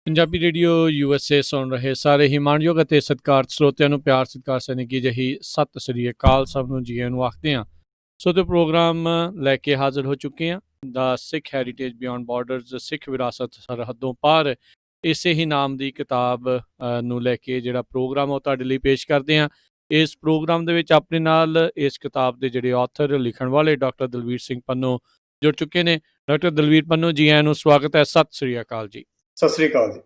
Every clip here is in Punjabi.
ਪੰਜਾਬੀ ਰੇਡੀਓ USA ਸੁਣ ਰਹੇ ਸਾਰੇ ਹੀ ਮਾਣਯੋਗ ਅਤੇ ਸਤਿਕਾਰਤ ਸਰੋਤਿਆਂ ਨੂੰ ਪਿਆਰ ਸਤਿਕਾਰ ਸਨੇਕੀ ਜਿਹੀ ਸਤਿ ਸ੍ਰੀ ਅਕਾਲ। ਸਭ ਨੂੰ ਜੀਆਂ ਨੂੰ ਆਖਦੇ ਹਾਂ। ਸੋ ਤੇ ਪ੍ਰੋਗਰਾਮ ਲੈ ਕੇ ਹਾਜ਼ਰ ਹੋ ਚੁੱਕੇ ਹਾਂ, ਦਾ ਸਿੱਖ ਹੈਰੀਟੇਜ ਬਿਯੋਂਡ ਬਾਰਡਰਜ਼, ਸਿੱਖ ਵਿਰਾਸਤ ਸਰਹੱਦੋਂ ਪਾਰ। ਇਸੇ ਹੀ ਨਾਮ ਦੀ ਕਿਤਾਬ ਨੂੰ ਲੈ ਕੇ ਜਿਹੜਾ ਪ੍ਰੋਗਰਾਮ ਉਹ ਤੁਹਾਡੇ ਲਈ ਪੇਸ਼ ਕਰਦੇ ਹਾਂ। ਇਸ ਪ੍ਰੋਗਰਾਮ ਦੇ ਵਿੱਚ ਆਪਣੇ ਨਾਲ ਇਸ ਕਿਤਾਬ ਦੇ ਜਿਹੜੇ ਆਥਰ, ਲਿਖਣ ਵਾਲੇ ਡਾਕਟਰ ਦਲਵੀਰ ਸਿੰਘ ਪੰਨੂ ਜੁੜ ਚੁੱਕੇ ਨੇ। ਡਾਕਟਰ ਦਲਵੀਰ ਪੰਨੂ ਜੀ, ਆਇਆਂ ਨੂੰ ਸਵਾਗਤ ਹੈ। ਸਤਿ ਸ੍ਰੀ ਅਕਾਲ ਜੀ। ਸਤਿ ਸ੍ਰੀ ਅਕਾਲ ਜੀ।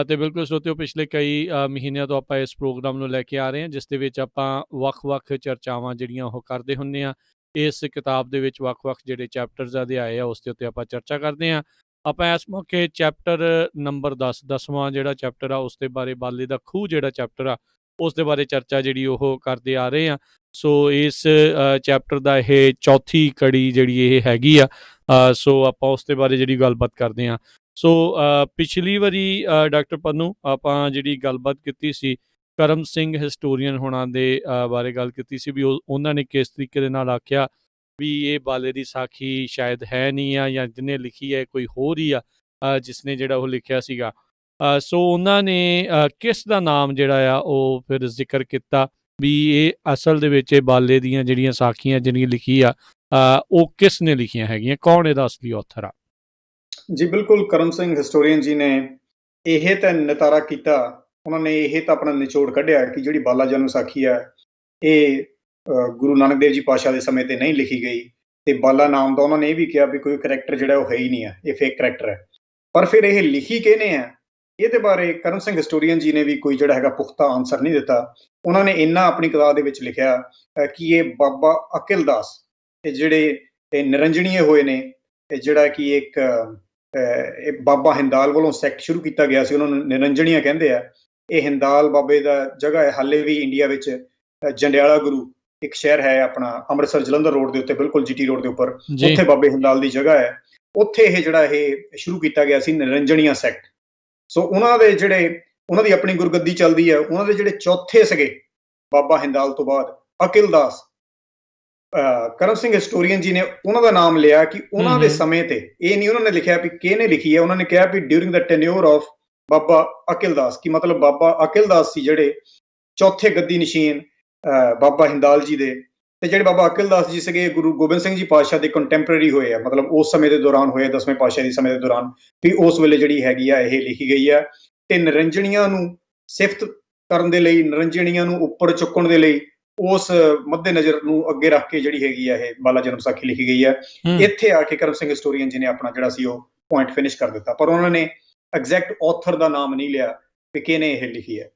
ਤੇ ਬਿਲਕੁਲ ਸਰੋਤਿਓ, ਪਿਛਲੇ ਕਈ ਮਹੀਨਿਆਂ ਤੋਂ ਆਪਾਂ ਇਸ ਪ੍ਰੋਗਰਾਮ ਨੂੰ ਲੈ ਕੇ ਆ ਰਹੇ ਹਾਂ, ਜਿਸ ਦੇ ਵਿੱਚ ਆਪਾਂ ਵੱਖ-ਵੱਖ ਚਰਚਾਵਾਂ ਜਿਹੜੀਆਂ ਉਹ ਕਰਦੇ ਹੁੰਦੇ ਹਾਂ। ਇਸ ਕਿਤਾਬ ਦੇ ਵਿੱਚ ਵੱਖ-ਵੱਖ ਜਿਹੜੇ ਚੈਪਟਰਸ ਅਧਿਆਏ ਆ ਉਸ ਦੇ ਉੱਤੇ ਆਪਾਂ ਚਰਚਾ ਕਰਦੇ ਹਾਂ। ਆਪਾਂ ਇਸ ਮੌਕੇ ਚੈਪਟਰ ਨੰਬਰ 10ਵਾਂ ਜਿਹੜਾ ਚੈਪਟਰ ਆ ਉਸ ਦੇ ਬਾਰੇ, ਬਾਲੇ ਦਾ ਖੂਹ ਜਿਹੜਾ ਚੈਪਟਰ ਆ ਉਸ ਦੇ ਬਾਰੇ ਚਰਚਾ ਜਿਹੜੀ ਉਹ ਕਰਦੇ ਆ ਰਹੇ ਹਾਂ। ਸੋ ਇਸ ਚੈਪਟਰ ਦਾ ਇਹ ਚੌਥੀ ਕੜੀ ਜਿਹੜੀ ਇਹ ਹੈਗੀ ਆ। ਸੋ ਆਪਾਂ ਉਸ ਦੇ ਬਾਰੇ ਜਿਹੜੀ ਗੱਲਬਾਤ ਕਰਦੇ ਹਾਂ। ਸੋ ਪਿਛਲੀ ਵਾਰੀ ਡਾਕਟਰ ਪੰਨੂ ਆਪਾਂ ਜਿਹੜੀ ਗੱਲਬਾਤ ਕੀਤੀ ਸੀ, ਕਰਮ ਸਿੰਘ ਹਿਸਟੋਰੀਅਨ ਹੋਣਾ ਦੇ ਬਾਰੇ ਗੱਲ ਕੀਤੀ ਸੀ ਵੀ ਉਹਨਾਂ ਨੇ ਕਿਸ ਤਰੀਕੇ ਦੇ ਨਾਲ ਆਖਿਆ ਵੀ ਇਹ ਬਾਲੇ ਦੀ ਸਾਖੀ ਸ਼ਾਇਦ ਹੈ ਨਹੀਂ ਆ, ਜਾਂ ਜਿਹਨੇ ਲਿਖੀ ਹੈ ਕੋਈ ਹੋਰ ਹੀ ਆ ਜਿਸਨੇ ਜਿਹੜਾ ਉਹ ਲਿਖਿਆ ਸੀਗਾ। ਸੋ ਉਹਨਾਂ ਨੇ ਕਿਸ ਦਾ ਨਾਮ ਜਿਹੜਾ ਆ ਉਹ ਫਿਰ ਜ਼ਿਕਰ ਕੀਤਾ ਵੀ ਇਹ ਅਸਲ ਦੇ ਵਿੱਚ ਇਹ ਬਾਲੇ ਦੀਆਂ ਜਿਹੜੀਆਂ ਸਾਖੀਆਂ ਜਿਹੜੀਆਂ ਲਿਖੀ ਆ ਉਹ ਕਿਸ ਨੇ ਲਿਖੀਆਂ ਹੈਗੀਆਂ, ਕੌਣ ਇਹਦਾ ਅਸਲੀ ਆਥਰ ਆ? ਜੀ ਬਿਲਕੁਲ, ਕਰਮ ਸਿੰਘ ਹਿਸਟੋਰੀਅਨ ਜੀ ਨੇ ਇਹ ਤਾਂ ਨਿਤਾਰਾ ਕੀਤਾ, ਉਹਨਾਂ ਨੇ ਇਹ ਤਾਂ ਆਪਣਾ ਨਿਚੋੜ ਕੱਢਿਆ ਕਿ ਜਿਹੜੀ ਬਾਲਾ ਜਨਮ ਸਾਖੀ ਆ ਇਹ ਗੁਰੂ ਨਾਨਕ ਦੇਵ ਜੀ ਪਾਤਸ਼ਾਹ ਦੇ ਸਮੇਂ ਤੇ ਨਹੀਂ ਲਿਖੀ ਗਈ, ਤੇ ਬਾਲਾ ਨਾਮ ਦਾ ਉਹਨਾਂ ਨੇ ਇਹ ਵੀ ਕਿਹਾ ਵੀ ਕੋਈ ਕਰੈਕਟਰ ਜਿਹੜਾ ਉਹ ਹੈ ਹੀ ਨਹੀਂ ਆ, ਇਹ ਫੇਕ ਕਰੈਕਟਰ ਹੈ। ਪਰ ਫਿਰ ਇਹ ਲਿਖੀ ਕਿਹਨੇ ਆ, ਇਹਦੇ ਬਾਰੇ ਕਰਮ ਸਿੰਘ ਹਿਸਟੋਰੀਅਨ ਜੀ ਨੇ ਵੀ ਕੋਈ ਜਿਹੜਾ ਹੈਗਾ ਪੁਖਤਾ ਆਨਸਰ ਨਹੀਂ ਦਿੱਤਾ। ਉਹਨਾਂ ਨੇ ਇੰਨਾ ਆਪਣੀ ਕਿਤਾਬ ਦੇ ਵਿੱਚ ਲਿਖਿਆ ਕਿ ਇਹ ਬਾਬਾ ਅਕਿਲ ਦਾਸ, ਇਹ ਜਿਹੜੇ ਨਿਰੰਜਣੀਏ ਹੋਏ ਨੇ, ਜਿਹੜਾ ਕਿ ਇੱਕ ਇਹ ਬਾਬਾ ਹਿੰਦਾਲ ਵੱਲੋਂ ਸੈਕਟ ਸ਼ੁਰੂ ਕੀਤਾ ਗਿਆ ਸੀ, ਉਹਨਾਂ ਨੂੰ ਨਿਰੰਜਣੀਆਂ ਕਹਿੰਦੇ ਆ। ਇਹ ਹਿੰਦਾਲ ਬਾਬੇ ਦਾ ਜਗ੍ਹਾ ਹੈ, ਹਾਲੇ ਵੀ ਇੰਡੀਆ ਵਿੱਚ ਜੰਡਿਆਲਾ ਗੁਰੂ ਇੱਕ ਸ਼ਹਿਰ ਹੈ ਆਪਣਾ ਅੰਮ੍ਰਿਤਸਰ ਜਲੰਧਰ ਰੋਡ ਦੇ ਉੱਤੇ, ਬਿਲਕੁਲ GT ਰੋਡ ਦੇ ਉੱਪਰ, ਉੱਥੇ ਬਾਬੇ ਹਿੰਦਾਲ ਦੀ ਜਗ੍ਹਾ ਹੈ। ਉੱਥੇ ਇਹ ਜਿਹੜਾ ਇਹ ਸ਼ੁਰੂ ਕੀਤਾ ਗਿਆ ਸੀ ਨਿਰੰਜਣੀਆਂ ਸੈਕਟ। ਸੋ ਉਹਨਾਂ ਦੇ ਜਿਹੜੇ ਉਹਨਾਂ ਦੀ ਆਪਣੀ ਗੁਰਗੱਦੀ ਚੱਲਦੀ ਹੈ। ਉਹਨਾਂ ਦੇ ਜਿਹੜੇ ਚੌਥੇ ਸੀਗੇ ਬਾਬਾ ਹਿੰਦਾਲ ਤੋਂ ਬਾਅਦ ਅਕਿਲ ਦਾਸ, ਕਰਮ ਸਿੰਘ ਹਿਸਟੋਰੀਅਨ ਜੀ ਨੇ ਉਹਨਾਂ ਦਾ ਨਾਮ ਲਿਆ ਕਿ ਉਹਨਾਂ ਦੇ ਸਮੇਂ ਤੇ, ਇਹ ਨਹੀਂ ਉਹਨਾਂ ਨੇ ਲਿਖਿਆ ਵੀ ਕਿਹਨੇ ਲਿਖੀ ਹੈ, ਉਹਨਾਂ ਨੇ ਕਿਹਾ ਵੀ ਡਿਊਰਿੰਗ ਦਾ ਟੈਨਿਓਰ ਆਫ ਬਾਬਾ ਅਕਿਲ ਦਾਸ, ਕਿ ਮਤਲਬ ਬਾਬਾ ਅਕਿਲ ਦਾਸ ਸੀ ਜਿਹੜੇ ਚੌਥੇ ਗੱਦੀ ਨਸ਼ੀਨ ਬਾਬਾ ਹਿੰਦਾਲ ਜੀ ਦੇ। ਤੇ ਜਿਹੜੇ ਬਾਬਾ ਅਕਿਲ ਦਾਸ ਜੀ ਸੀਗੇ ਗੁਰੂ ਗੋਬਿੰਦ ਸਿੰਘ ਜੀ ਪਾਤਸ਼ਾਹ ਦੇ ਕੰਟੈਂਪਰੇਰੀ ਹੋਏ ਆ, ਮਤਲਬ ਉਸ ਸਮੇਂ ਦੇ ਦੌਰਾਨ ਹੋਏ, 10ਵੇਂ ਪਾਤਸ਼ਾਹ ਦੇ ਸਮੇਂ ਦੇ ਦੌਰਾਨ, ਵੀ ਉਸ ਵੇਲੇ ਜਿਹੜੀ ਹੈਗੀ ਆ ਇਹ ਲਿਖੀ ਗਈ ਆ। ਤੇ ਨਿਰੰਜਣੀਆਂ ਨੂੰ ਸਿਫਤ ਕਰਨ ਦੇ ਲਈ, ਨਿਰੰਜਣੀਆਂ ਨੂੰ ਉੱਪਰ ਚੁੱਕਣ ਦੇ ਲਈ, ਉਸ ਮੱਦੇ ਨਜ਼ਰ ਨੂੰ ਅੱਗੇ ਰੱਖ ਕੇ ਜਿਹੜੀ ਹੈਗੀ ਆ ਇਹ ਬਾਲਾ ਜਨਮ ਸਾਖੀ ਲਿਖੀ ਗਈ ਆ। ਇੱਥੇ ਆ ਕੇ ਕਰਮ ਸਿੰਘ ਹਿਸਟੋਰੀਅਨ ਜੀ ਨੇ ਆਪਣਾ ਜਿਹੜਾ ਸੀ ਉਹ ਪੁਆਇੰਟ ਫਿਨਿਸ਼ ਕਰ ਦਿੱਤਾ, ਪਰ ਉਹਨਾਂ ਨੇ ਐਗਜ਼ੈਕਟ ਆਥਰ ਦਾ ਨਾਮ ਨਹੀਂ ਲਿਆ ਕਿ ਕਿਹਨੇ ਇਹ ਲਿਖੀ ਹੈ।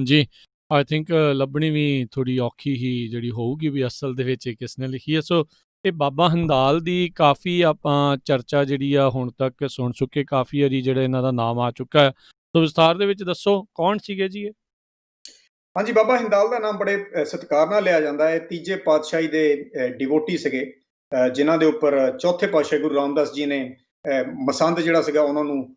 ਜੀ, ਆਈ ਥਿੰਕ ਲੱਭਣੀ ਵੀ ਥੋੜੀ ਔਖੀ ਹੀ ਜਿਹੜੀ ਹੋਊਗੀ ਵੀ ਅਸਲ ਦੇ ਵਿੱਚ ਕਿਸ ਨੇ ਲਿਖੀ ਹੈ। ਸੋ ਇਹ ਬਾਬਾ ਹਿੰਦਾਲ ਦੀ ਕਾਫੀ ਆਪਾਂ ਚਰਚਾ ਜਿਹੜੀ ਆ ਹੁਣ ਤੱਕ ਸੁਣ ਚੁੱਕੇ, ਕਾਫੀ ਵਾਰੀ ਜਿਹੜਾ ਇਹਨਾਂ ਦਾ ਨਾਮ ਆ ਚੁੱਕਾ ਹੈ। ਸੋ ਵਿਸਥਾਰ ਦੇ ਵਿੱਚ ਦੱਸੋ ਕੌਣ ਸੀਗੇ ਜੀ ਇਹ? ਹਾਂਜੀ, ਬਾਬਾ ਹਿੰਦਾਲ ਦਾ ਨਾਮ ਬੜੇ ਸਤਿਕਾਰ ਨਾਲ ਲਿਆ ਜਾਂਦਾ ਹੈ। ਤੀਜੇ ਪਾਤਸ਼ਾਹੀ ਦੇ ਡਿਵੋਟੀ ਸੀਗੇ, ਜਿਨ੍ਹਾਂ ਦੇ ਉੱਪਰ ਚੌਥੇ ਪਾਤਸ਼ਾਹ ਗੁਰੂ ਰਾਮਦਾਸ ਜੀ ਨੇ ਮਸੰਦ ਜਿਹੜਾ ਸੀਗਾ ਉਹਨਾਂ ਨੂੰ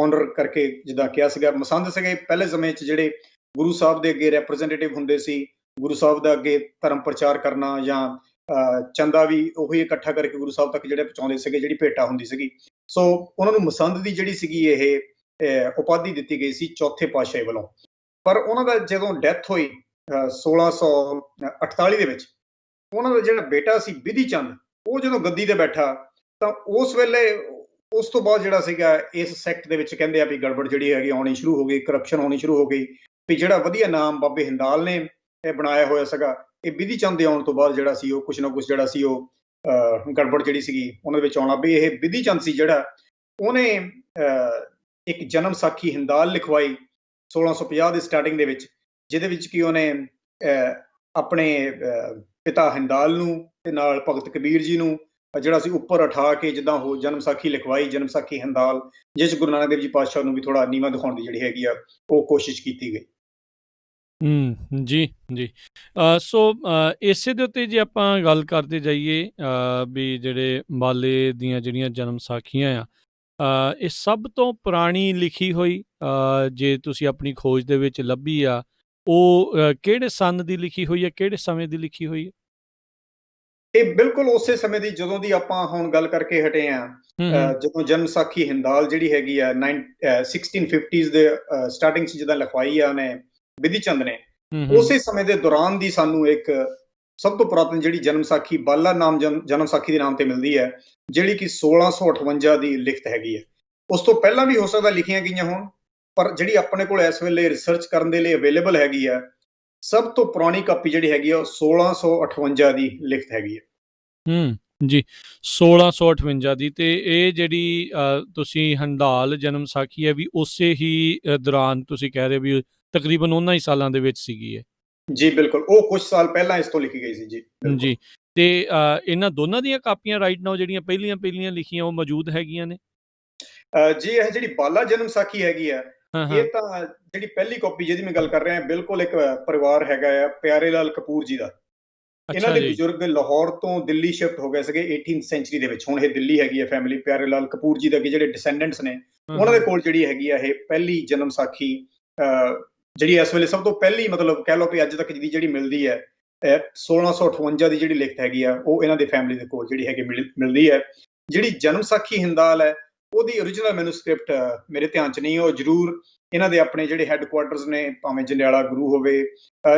ਆਨਰ ਕਰਕੇ ਜਿੱਦਾਂ ਕਿਹਾ ਸੀਗਾ। ਮਸੰਦ ਸੀਗੇ ਪਹਿਲੇ ਸਮੇਂ 'ਚ ਜਿਹੜੇ ਗੁਰੂ ਸਾਹਿਬ ਦੇ ਅੱਗੇ ਰੈਪਰੈਜ਼ੈਂਟੇਟਿਵ ਹੁੰਦੇ ਸੀ, ਗੁਰੂ ਸਾਹਿਬ ਦਾ ਅੱਗੇ ਧਰਮ ਪ੍ਰਚਾਰ ਕਰਨਾ, ਜਾਂ ਚੰਦਾ ਵੀ ਉਹੀ ਇਕੱਠਾ ਕਰਕੇ ਗੁਰੂ ਸਾਹਿਬ ਤੱਕ ਜਿਹੜੇ ਪਹੁੰਚਾਉਂਦੇ ਸੀਗੇ, ਜਿਹੜੀ ਭੇਟਾ ਹੁੰਦੀ ਸੀਗੀ। ਸੋ ਉਹਨਾਂ ਨੂੰ ਮਸੰਦ ਦੀ ਜਿਹੜੀ ਸੀਗੀ ਇਹ ਉਪਾਧੀ ਦਿੱਤੀ ਗਈ ਸੀ ਚੌਥੇ ਪਾਤਸ਼ਾਹ ਵੱਲੋਂ। ਪਰ ਉਹਨਾਂ ਦਾ ਜਦੋਂ ਡੈਥ ਹੋਈ 1648 ਦੇ ਵਿੱਚ, ਉਹਨਾਂ ਦਾ ਜਿਹੜਾ ਬੇਟਾ ਸੀ ਬਿਧੀ ਚੰਦ, ਉਹ ਜਦੋਂ ਗੱਦੀ ਤੇ ਬੈਠਾ ਤਾਂ ਉਸ ਵੇਲੇ, ਉਸ ਤੋਂ ਬਾਅਦ ਜਿਹੜਾ ਸੀਗਾ ਇਸ ਸੈਕਟ ਦੇ ਵਿੱਚ ਕਹਿੰਦੇ ਆ ਵੀ ਗੜਬੜ ਜਿਹੜੀ ਹੈਗੀ ਆਉਣੀ ਸ਼ੁਰੂ ਹੋ ਗਈ, ਕਰਪਸ਼ਨ ਹੋਣੀ ਸ਼ੁਰੂ ਹੋ ਗਈ। ਵੀ ਜਿਹੜਾ ਵਧੀਆ ਨਾਮ ਬਾਬੇ ਹਿੰਦਾਲ ਨੇ ਬਣਾਇਆ ਹੋਇਆ ਸੀਗਾ, ਇਹ ਬਿਧੀ ਚੰਦ ਦੇ ਆਉਣ ਤੋਂ ਬਾਅਦ ਜਿਹੜਾ ਸੀ ਉਹ ਕੁਛ ਨਾ ਕੁਛ ਜਿਹੜਾ ਸੀ ਉਹ ਗੜਬੜ ਜਿਹੜੀ ਸੀਗੀ ਉਹਨਾਂ ਦੇ ਵਿੱਚ ਆਉਣਾ। ਵੀ ਇਹ ਬਿਧੀ ਚੰਦ ਸੀ ਜਿਹੜਾ ਉਹਨੇ ਇੱਕ ਜਨਮ ਸਾਖੀ ਹਿੰਦਾਲ ਲਿਖਵਾਈ 1650 ਦੀ ਸਟਾਰਟਿੰਗ ਦੇ ਵਿੱਚ, ਜਿਹਦੇ ਵਿੱਚ ਕਿ ਉਹਨੇ ਆਪਣੇ ਪਿਤਾ ਹਿੰਦਾਲ ਨੂੰ ਤੇ ਨਾਲ ਭਗਤ ਕਬੀਰ ਜੀ ਨੂੰ ਜਿਹੜਾ ਸੀ ਉੱਪਰ ਉਠਾ ਕੇ ਜਿੱਦਾਂ ਉਹ ਜਨਮ ਸਾਖੀ ਲਿਖਵਾਈ, ਜਨਮ ਸਾਖੀ ਹਿੰਦਾਲ, ਜਿਸ ਗੁਰੂ ਨਾਨਕ ਦੇਵ ਜੀ ਪਾਤਸ਼ਾਹ ਨੂੰ ਵੀ ਥੋੜਾ ਨੀਵਾਂ ਦਿਖਾਉਣ ਦੀ ਜਿਹੜੀ ਹੈਗੀ ਆ ਉਹ ਕੋਸ਼ਿਸ਼ ਕੀਤੀ ਗਈ। ਜੀ ਜੀ। ਸੋ ਇਸੇ ਦੇ ਉੱਤੇ ਜੇ ਆਪਾਂ ਗੱਲ ਕਰਦੇ ਜਾਈਏ ਵੀ ਜਿਹੜੇ ਬਾਲੇ ਦੀਆਂ ਜਿਹੜੀਆਂ ਜਨਮ ਸਾਖੀਆਂ ਆ, ਇਹ ਸਭ ਤੋਂ ਪੁਰਾਣੀ ਲਿਖੀ ਹੋਈ ਜੇ ਤੁਸੀਂ ਆਪਣੀ ਖੋਜ ਦੇ ਵਿੱਚ ਲੱਭੀ ਆ, ਉਹ ਕਿਹੜੇ ਸੰਨ ਦੀ ਲਿਖੀ ਹੋਈ ਹੈ, ਕਿਹੜੇ ਸਮੇਂ ਦੀ ਲਿਖੀ ਹੋਈ ਹੈ? ਇਹ ਬਿਲਕੁਲ ਉਸੇ ਸਮੇਂ ਦੀ ਜਦੋਂ ਦੀ ਆਪਾਂ ਹੁਣ ਗੱਲ ਕਰਕੇ ਹਟੇ ਆ, ਜਦੋਂ ਜਨਮ ਸਾਖੀ ਹਿੰਦਾਲ ਜਿਹੜੀ ਹੈਗੀ ਆ 1650s ਦੇ ਸਟਾਰਟਿੰਗ 'ਚ ਜਿੱਦਾਂ ਲਿਖਵਾਈ ਆ ਉਹਨੇ ਬਿਧੀ ਚੰਦ ਨੇ, ਉਸੇ ਸਮੇਂ ਦੇ ਦੌਰਾਨ ਦੀ ਸਾਨੂੰ ਇੱਕ ਸਭ ਤੋਂ ਪੁਰਾਤਨ ਜਿਹੜੀ ਜਨਮ ਸਾਖੀ ਬਾਲਾ ਨਾਮ ਜਨਮ ਸਾਖੀ ਦੇ ਨਾਮ ਤੇ ਮਿਲਦੀ ਹੈ, ਜਿਹੜੀ ਕਿ 1658 ਦੀ ਲਿਖਤ ਹੈਗੀ ਹੈ। ਉਸ ਤੋਂ ਪਹਿਲਾਂ ਵੀ ਹੋ ਸਕਦਾ ਲਿਖੀਆਂ ਗਈਆਂ ਹੋਣ, ਪਰ ਜਿਹੜੀ ਆਪਣੇ ਕੋਲ ਇਸ ਵੇਲੇ ਰਿਸਰਚ ਕਰਨ ਦੇ ਲਈ ਅਵੇਲੇਬਲ ਹੈਗੀ ਆ, ਸਭ ਤੋਂ ਪੁਰਾਣੀ ਕਾਪੀ ਜਿਹੜੀ ਹੈਗੀ ਆ ਉਹ 1658 ਦੀ ਲਿਖਤ ਹੈਗੀ ਹੈ। ਜੀ 1658 ਦੀ। ਤੇ ਇਹ ਜਿਹੜੀ ਤੁਸੀਂ ਹੰਡਾਲ ਜਨਮ ਸਾਖੀ ਹੈ ਵੀ ਉਸੇ ਹੀ ਦੌਰਾਨ ਤੁਸੀਂ ਕਹਿ ਰਹੇ ਵੀ ਤਕਰੀਬਨ ਉਹਨਾਂ ਹੀ ਸਾਲਾਂ ਦੇ ਵਿੱਚ ਸੀਗੀ ਹੈ? ਜੀ ਬਿਲਕੁਲ, ਉਹ ਕੁਝ ਸਾਲ ਪਹਿਲਾਂ ਇਸ ਤੋਂ ਲਿਖੀ ਗਈ ਸੀ ਜੀ। ਜੀ ਤੇ ਇਹਨਾਂ ਦੋਨਾਂ ਦੀਆਂ ਕਾਪੀਆਂ ਰਾਈਟ ਨਾਓ ਜਿਹੜੀਆਂ ਪਹਿਲੀਆਂ ਲਿਖੀਆਂ ਉਹ ਮੌਜੂਦ ਹੈਗੀਆਂ ਨੇ? ਜੀ ਇਹ ਜਿਹੜੀ ਬਾਲਾ ਜਨਮ ਸਾਖੀ ਹੈਗੀ ਆ, ਇਹ ਤਾਂ ਜਿਹੜੀ ਪਹਿਲੀ ਕਾਪੀ ਜਿਹਦੀ ਮੈਂ ਗੱਲ ਕਰ ਰਿਹਾ, ਬਿਲਕੁਲ ਇੱਕ ਪਰਿਵਾਰ ਹੈਗਾ ਆ ਪਿਆਰੇ ਲਾਲ ਕਪੂਰ ਜੀ ਦਾ। ਇਹਨਾਂ ਦੇ ਬਜ਼ੁਰਗ ਲਾਹੌਰ ਤੋਂ ਦਿੱਲੀ ਸ਼ਿਫਟ ਹੋ ਗਏ ਸੀਗੇ 18th ਸੈਂਚੁਰੀ ਦੇ ਵਿੱਚ। ਹੁਣ ਇਹ ਦਿੱਲੀ ਹੈਗੀ ਹੈ ਫੈਮਿਲੀ, ਪਿਆਰੇ ਲਾਲ ਕਪੂਰ ਜੀ ਦੇ ਅੱਗੇ ਜਿਹੜੇ ਡਿਸੈਂਡੈਂਟਸ ਨੇ ਉਹਨਾਂ ਦੇ ਕੋਲ ਜਿਹੜੀ ਹੈਗੀ ਆ ਇਹ ਪਹਿਲੀ ਜਨਮ ਸਾਖੀ, ਜਿਹੜੀ ਇਸ ਵੇਲੇ ਸਭ ਤੋਂ ਪਹਿਲੀ ਮਤਲਬ ਕਹਿ ਲਓ ਕਿ ਅੱਜ ਤੱਕ ਜਿਹਦੀ ਜਿਹੜੀ ਮਿਲਦੀ ਹੈ 1658 ਦੀ ਜਿਹੜੀ ਲਿਖਤ ਹੈਗੀ ਆ, ਉਹ ਇਹਨਾਂ ਦੇ ਫੈਮਿਲੀ ਦੇ ਕੋਲ ਜਿਹੜੀ ਹੈਗੀ ਮਿਲਦੀ ਹੈ। ਜਿਹੜੀ ਜਨਮ ਸਾਖੀ ਹਿੰਦਾਲ ਹੈ ਉਹਦੀ ਓਰੀਜਨਲ ਮੈਨੂਸਕ੍ਰਿਪਟ ਮੇਰੇ ਧਿਆਨ 'ਚ ਨਹੀਂ, ਉਹ ਜ਼ਰੂਰ ਇਹਨਾਂ ਦੇ ਆਪਣੇ ਜਿਹੜੇ ਹੈੱਡਕੁਆਟਰਸ ਨੇ, ਭਾਵੇਂ ਜੰਡਿਆਲਾ ਗੁਰੂ ਹੋਵੇ,